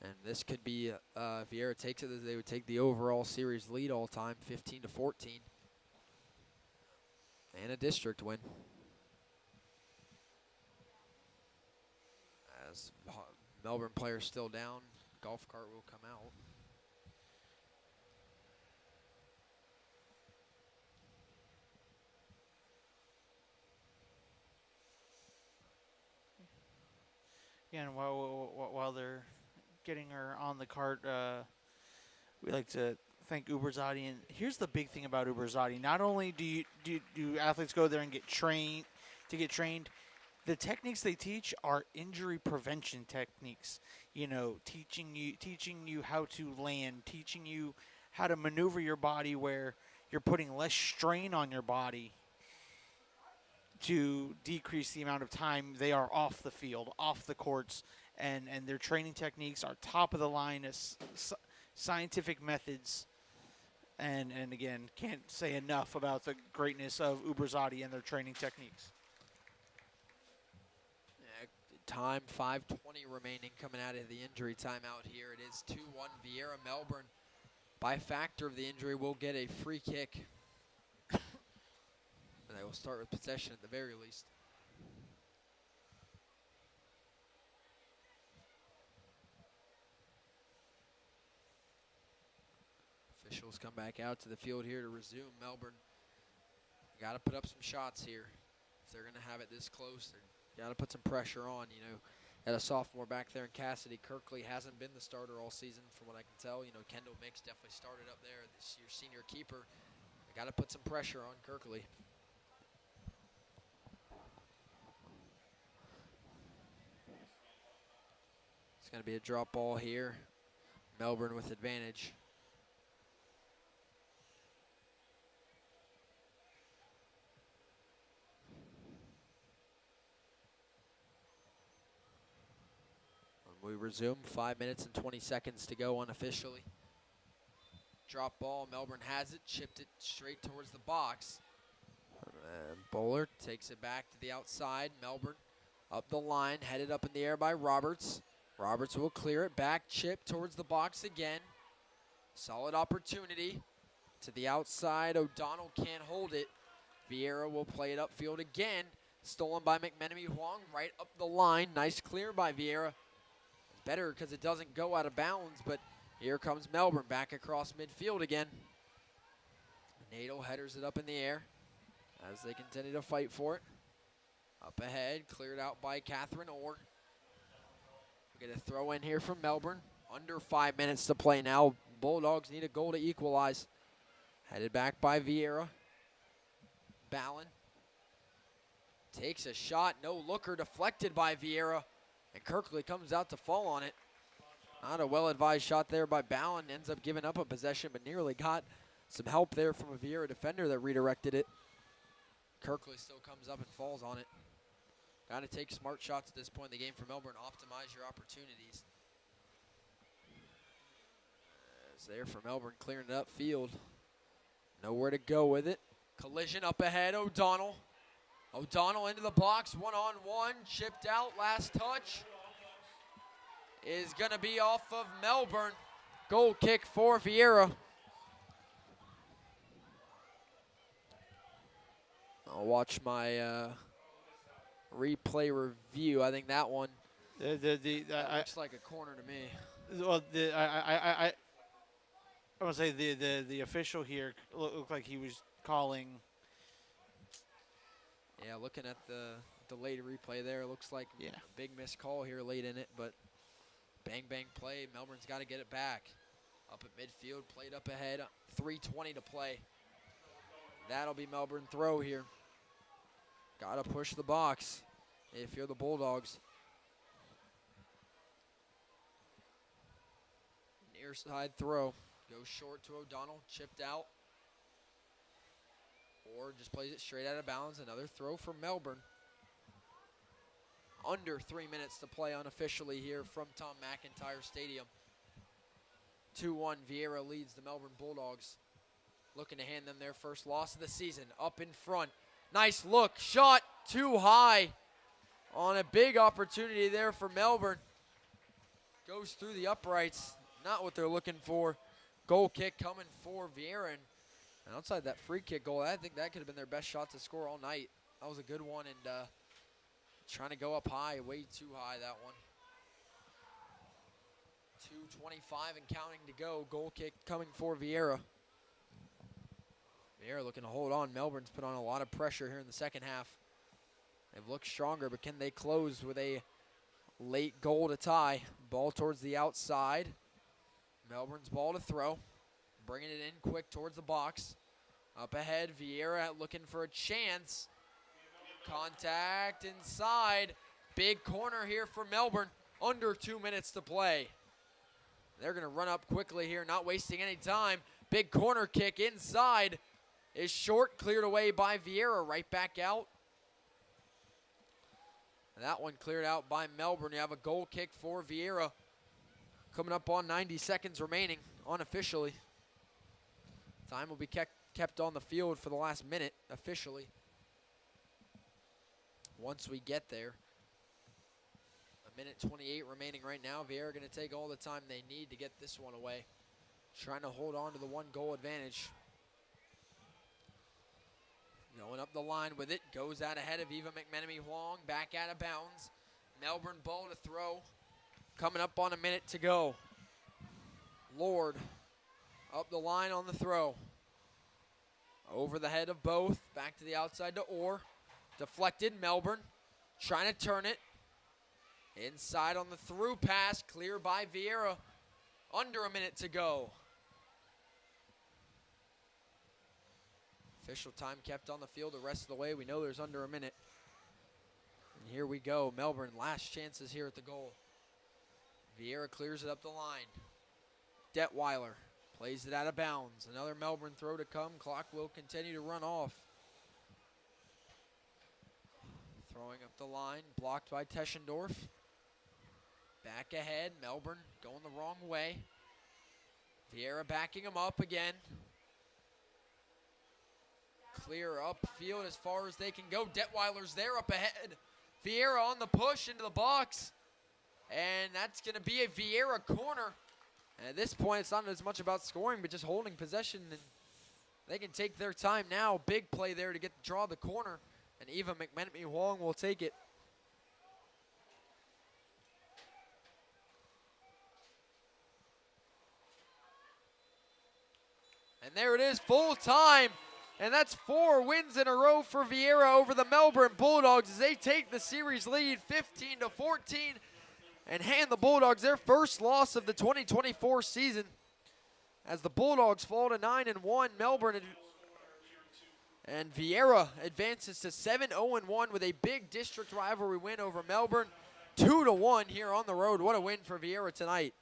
And this could be, if Viera takes it, they would take the overall series lead all time, 15-14, and a district win. As Melbourne players still down, golf cart will come out. Yeah, and while they're getting her on the cart, we like to thank Uberzadi. And here's the big thing about Uberzadi: not only do athletes go there and get trained, the techniques they teach are injury prevention techniques. You know, teaching you how to land, teaching you how to maneuver your body where you're putting less strain on your body to decrease the amount of time they are off the field, off the courts, and their training techniques are top of the line as scientific methods. And again, can't say enough about the greatness of Uberzadi and their training techniques. Time, 5:20 remaining coming out of the injury timeout here. It is 2-1 Viera. Melbourne, by factor of the injury, will get a free kick. And they will start with possession at the very least. Officials come back out to the field here to resume. Melbourne got to put up some shots here. If they're going to have it this close, they got to put some pressure on. You know, at a sophomore back there in Cassidy, Kirkley hasn't been the starter all season from what I can tell. You know, Kendall Mix definitely started up there. This year's senior keeper. They got to put some pressure on Kirkley. It's going to be a drop ball here. Melbourne with advantage. We resume, 5 minutes and 20 seconds to go unofficially. Drop ball, Melbourne has it, chipped it straight towards the box. And Bowler takes it back to the outside. Melbourne up the line, headed up in the air by Roberts. Roberts will clear it back, chip towards the box again. Solid opportunity to the outside. O'Donnell can't hold it. Viera will play it upfield again. Stolen by McMenemy Huang, right up the line. Nice clear by Viera. Better because it doesn't go out of bounds, but here comes Melbourne back across midfield again. Natal headers it up in the air as they continue to fight for it. Up ahead, cleared out by Catherine Orr. We get a throw in here from Melbourne. Under 5 minutes to play now. Bulldogs need a goal to equalize. Headed back by Viera. Ballin takes a shot, no looker, deflected by Viera. And Kirkley comes out to fall on it. Not a well-advised shot there by Ballin. Ends up giving up a possession, but nearly got some help there from a Viera defender that redirected it. Kirkley still comes up and falls on it. Got to take smart shots at this point in the game for Melbourne. Optimize your opportunities. As there for Melbourne, clearing it upfield. Nowhere to go with it. Collision up ahead, O'Donnell. O'Donnell into the box, one-on-one, chipped out, last touch. Is going to be off of Melbourne. Goal kick for Viera. I'll watch my replay review. I think that one looks like a corner to me. Well, I want to say the official here looked like he was calling. Yeah, looking at the delayed replay there, it looks like a big missed call here late in it, but bang, bang play. Melbourne's got to get it back. Up at midfield, played up ahead, 3:20 to play. That'll be Melbourne throw here. Got to push the box if you're the Bulldogs. Near side throw. Goes short to O'Donnell, chipped out. Or just plays it straight out of bounds. Another throw for Melbourne. Under 3 minutes to play unofficially here from Tom McIntyre Stadium. 2-1, Viera leads the Melbourne Bulldogs. Looking to hand them their first loss of the season. Up in front. Nice look. Shot too high on a big opportunity there for Melbourne. Goes through the uprights. Not what they're looking for. Goal kick coming for Viera. And outside that free kick goal, I think that could have been their best shot to score all night. That was a good one, and trying to go up high, way too high, that one. 2:25 and counting to go. Goal kick coming for Viera. Viera looking to hold on. Melbourne's put on a lot of pressure here in the second half. They've looked stronger, but can they close with a late goal to tie? Ball towards the outside. Melbourne's ball to throw. Bringing it in quick towards the box. Up ahead, Viera looking for a chance. Contact inside. Big corner here for Melbourne. Under 2 minutes to play. They're going to run up quickly here, not wasting any time. Big corner kick inside is short, cleared away by Viera. Right back out. And that one cleared out by Melbourne. You have a goal kick for Viera. Coming up on 90 seconds remaining unofficially. Time will be kept on the field for the last minute officially. Once we get there. 1:28 remaining right now. Viera going to take all the time they need to get this one away. Trying to hold on to the 1-goal advantage. Going up the line with it. Goes out ahead of Eva McMenemy Huang. Back out of bounds. Melbourne ball to throw. Coming up on a minute to go. Lord up the line on the throw. Over the head of both. Back to the outside to Orr. Deflected. Melbourne trying to turn it. Inside on the through pass. Clear by Viera. Under a minute to go. Official time kept on the field the rest of the way. We know there's under a minute. And here we go. Melbourne last chances here at the goal. Viera clears it up the line. Detweiler plays it out of bounds. Another Melbourne throw to come. Clock will continue to run off. Throwing up the line. Blocked by Teschendorf. Back ahead. Melbourne going the wrong way. Viera backing him up again. Clear upfield as far as they can go. Detweiler's there up ahead. Viera on the push into the box. And that's going to be a Viera corner. And at this point, it's not as much about scoring, but just holding possession. And they can take their time now. Big play there to draw the corner. And Eva McMenemy Huang will take it. And there it is, full time. And that's 4 wins in a row for Viera over the Melbourne Bulldogs as they take the series lead 15-14 and hand the Bulldogs their first loss of the 2024 season. As the Bulldogs fall to 9-1, Melbourne and Viera advances to 7-0-1 with a big district rivalry win over Melbourne. 2-1 here on the road. What a win for Viera tonight.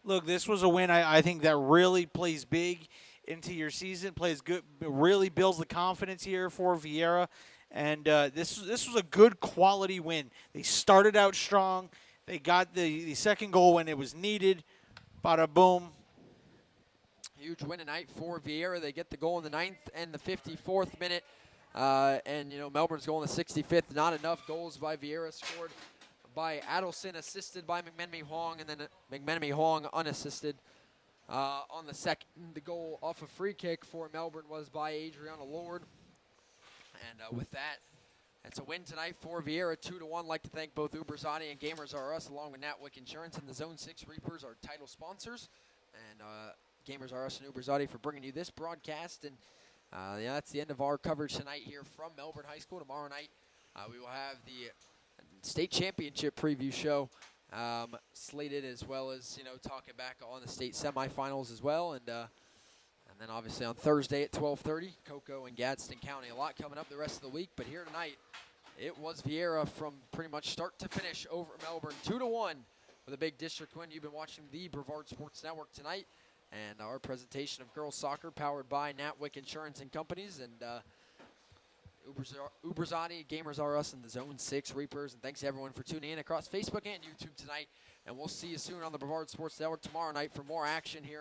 Look, this was a win I think that really plays big into your season, plays good, really builds the confidence here for Viera. And this was a good quality win. They started out strong. They got the second goal when it was needed. Bada boom. Huge win tonight for Viera. They get the goal in the 9th and the 54th minute. And, Melbourne's goal in the 65th. Not enough goals by Viera, scored by Adelson, assisted by McMenemy Huang, and then McMenemy Huang unassisted. On the second, the goal off a free kick for Melbourne was by Adriana Lord. And with that, it's a win tonight for Viera, 2-1. I'd like to thank both Uberzani and Gamers R Us, along with Natwick Insurance and the Zone 6 Reapers, our title sponsors. And Gamers R Us and Uberzani for bringing you this broadcast. And that's the end of our coverage tonight here from Melbourne High School. Tomorrow night, we will have the state championship preview show slated, as well as talking back on the state semifinals as well, and then obviously on Thursday at 12:30, Cocoa and Gadsden County. A lot coming up the rest of the week, but here tonight it was Viera from pretty much start to finish over Melbourne, 2-1 with a big district win. You've been watching the Brevard Sports Network tonight, and our presentation of girls soccer powered by Natwick Insurance and Companies, and Uberzani, Gamers R Us, and the Zone 6 Reapers. And thanks to everyone for tuning in across Facebook and YouTube tonight. And we'll see you soon on the Brevard Sports Network tomorrow night for more action here.